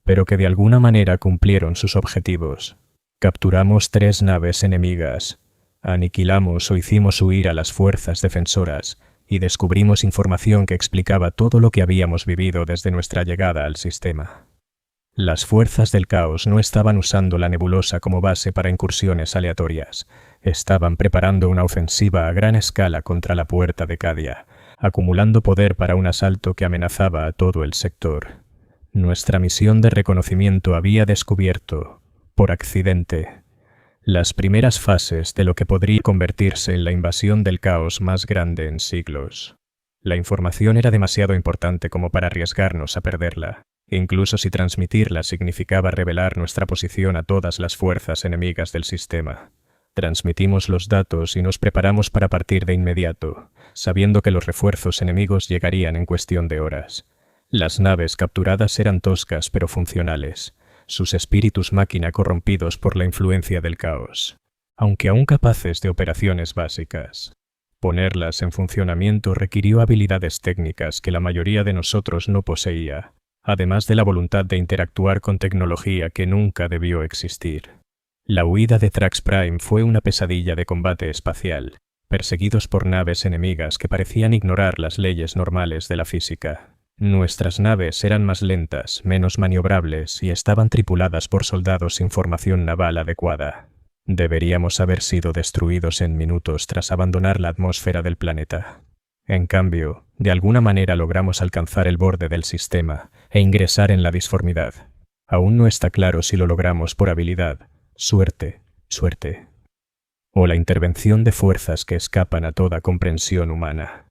pero que de alguna manera cumplieron sus objetivos. Capturamos 3 naves enemigas, aniquilamos o hicimos huir a las fuerzas defensoras y descubrimos información que explicaba todo lo que habíamos vivido desde nuestra llegada al sistema. Las fuerzas del caos no estaban usando la nebulosa como base para incursiones aleatorias. Estaban preparando una ofensiva a gran escala contra la puerta de Cadia, acumulando poder para un asalto que amenazaba a todo el sector. Nuestra misión de reconocimiento había descubierto, por accidente, las primeras fases de lo que podría convertirse en la invasión del caos más grande en siglos. La información era demasiado importante como para arriesgarnos a perderla, incluso si transmitirla significaba revelar nuestra posición a todas las fuerzas enemigas del sistema. Transmitimos los datos y nos preparamos para partir de inmediato, sabiendo que los refuerzos enemigos llegarían en cuestión de horas. Las naves capturadas eran toscas pero funcionales, sus espíritus máquina corrompidos por la influencia del caos, aunque aún capaces de operaciones básicas. Ponerlas en funcionamiento requirió habilidades técnicas que la mayoría de nosotros no poseía, además de la voluntad de interactuar con tecnología que nunca debió existir. La huida de Trax Prime fue una pesadilla de combate espacial, perseguidos por naves enemigas que parecían ignorar las leyes normales de la física. Nuestras naves eran más lentas, menos maniobrables y estaban tripuladas por soldados sin formación naval adecuada. Deberíamos haber sido destruidos en minutos tras abandonar la atmósfera del planeta. En cambio, de alguna manera logramos alcanzar el borde del sistema e ingresar en la disformidad. Aún no está claro si lo logramos por habilidad, suerte, o la intervención de fuerzas que escapan a toda comprensión humana.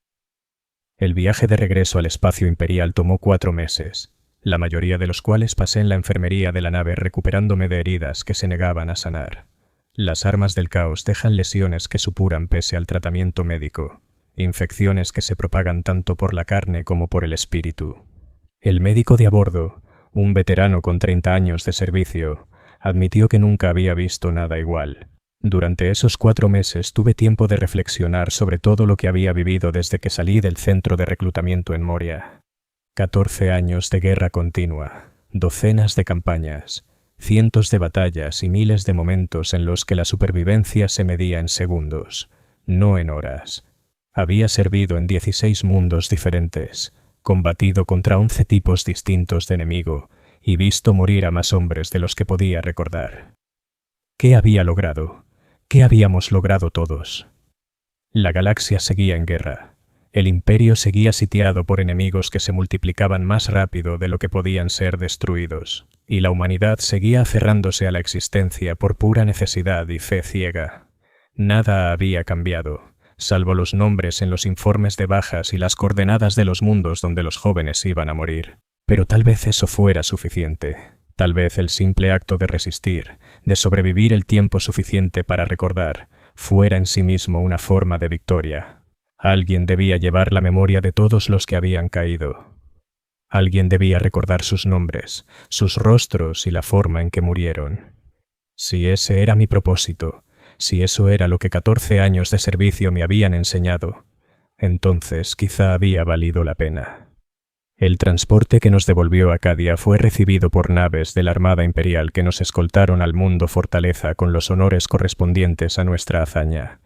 El viaje de regreso al espacio imperial tomó 4 meses, la mayoría de los cuales pasé en la enfermería de la nave recuperándome de heridas que se negaban a sanar. Las armas del caos dejan lesiones que supuran pese al tratamiento médico, infecciones que se propagan tanto por la carne como por el espíritu. El médico de a bordo, un veterano con 30 años de servicio, admitió que nunca había visto nada igual. Durante esos 4 meses tuve tiempo de reflexionar sobre todo lo que había vivido desde que salí del centro de reclutamiento en Moria. 14 años de guerra continua, docenas de campañas, cientos de batallas y miles de momentos en los que la supervivencia se medía en segundos, no en horas. Había servido en 16 mundos diferentes, combatido contra 11 tipos distintos de enemigo y visto morir a más hombres de los que podía recordar. ¿Qué había logrado? ¿Qué habíamos logrado todos? La galaxia seguía en guerra. El imperio seguía sitiado por enemigos que se multiplicaban más rápido de lo que podían ser destruidos, y la humanidad seguía aferrándose a la existencia por pura necesidad y fe ciega. Nada había cambiado, salvo los nombres en los informes de bajas y las coordenadas de los mundos donde los jóvenes iban a morir. Pero tal vez eso fuera suficiente. Tal vez el simple acto de resistir, de sobrevivir el tiempo suficiente para recordar, fuera en sí mismo una forma de victoria. Alguien debía llevar la memoria de todos los que habían caído. Alguien debía recordar sus nombres, sus rostros y la forma en que murieron. Si ese era mi propósito, si eso era lo que 14 años de servicio me habían enseñado, entonces quizá había valido la pena. El transporte que nos devolvió a Cadia fue recibido por naves de la Armada Imperial que nos escoltaron al mundo fortaleza con los honores correspondientes a nuestra hazaña.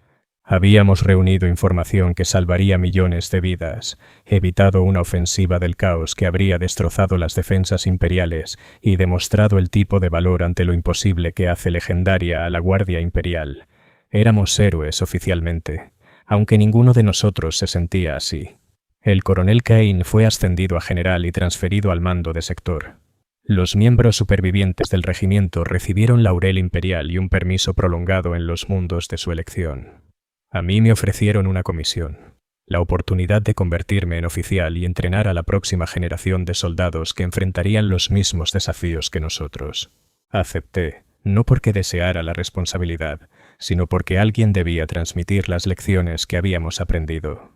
Habíamos reunido información que salvaría millones de vidas, evitado una ofensiva del caos que habría destrozado las defensas imperiales y demostrado el tipo de valor ante lo imposible que hace legendaria a la Guardia Imperial. Éramos héroes oficialmente, aunque ninguno de nosotros se sentía así. El coronel Kane fue ascendido a general y transferido al mando de sector. Los miembros supervivientes del regimiento recibieron laurel imperial y un permiso prolongado en los mundos de su elección. A mí me ofrecieron una comisión, la oportunidad de convertirme en oficial y entrenar a la próxima generación de soldados que enfrentarían los mismos desafíos que nosotros. Acepté, no porque deseara la responsabilidad, sino porque alguien debía transmitir las lecciones que habíamos aprendido.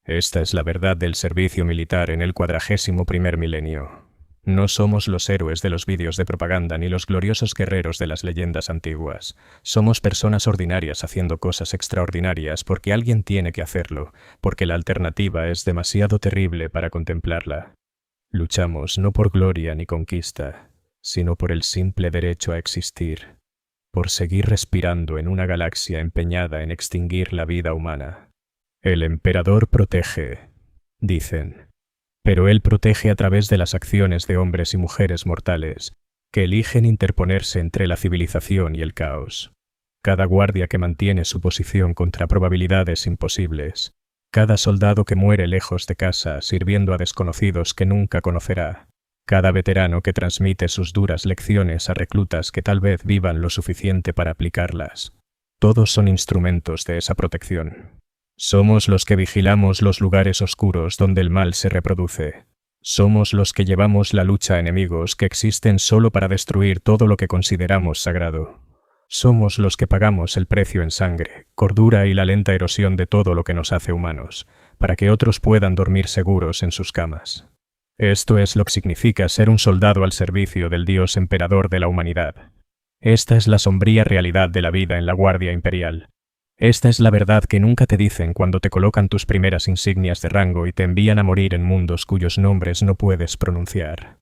Esta es la verdad del servicio militar en el 41º milenio. No somos los héroes de los vídeos de propaganda ni los gloriosos guerreros de las leyendas antiguas. Somos personas ordinarias haciendo cosas extraordinarias porque alguien tiene que hacerlo, porque la alternativa es demasiado terrible para contemplarla. Luchamos no por gloria ni conquista, sino por el simple derecho a existir, por seguir respirando en una galaxia empeñada en extinguir la vida humana. El emperador protege, dicen. Pero él protege a través de las acciones de hombres y mujeres mortales, que eligen interponerse entre la civilización y el caos. Cada guardia que mantiene su posición contra probabilidades imposibles, cada soldado que muere lejos de casa sirviendo a desconocidos que nunca conocerá, cada veterano que transmite sus duras lecciones a reclutas que tal vez vivan lo suficiente para aplicarlas. Todos son instrumentos de esa protección. Somos los que vigilamos los lugares oscuros donde el mal se reproduce. Somos los que llevamos la lucha a enemigos que existen solo para destruir todo lo que consideramos sagrado. Somos los que pagamos el precio en sangre, cordura y la lenta erosión de todo lo que nos hace humanos, para que otros puedan dormir seguros en sus camas. Esto es lo que significa ser un soldado al servicio del Dios emperador de la humanidad. Esta es la sombría realidad de la vida en la Guardia Imperial. Esta es la verdad que nunca te dicen cuando te colocan tus primeras insignias de rango y te envían a morir en mundos cuyos nombres no puedes pronunciar.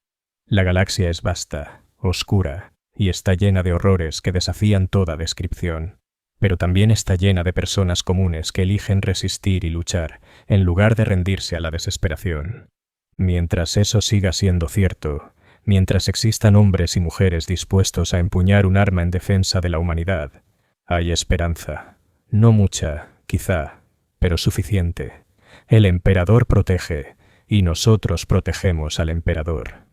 La galaxia es vasta, oscura, y está llena de horrores que desafían toda descripción. Pero también está llena de personas comunes que eligen resistir y luchar, en lugar de rendirse a la desesperación. Mientras eso siga siendo cierto, mientras existan hombres y mujeres dispuestos a empuñar un arma en defensa de la humanidad, hay esperanza. No mucha, quizá, pero suficiente. El emperador protege, y nosotros protegemos al emperador.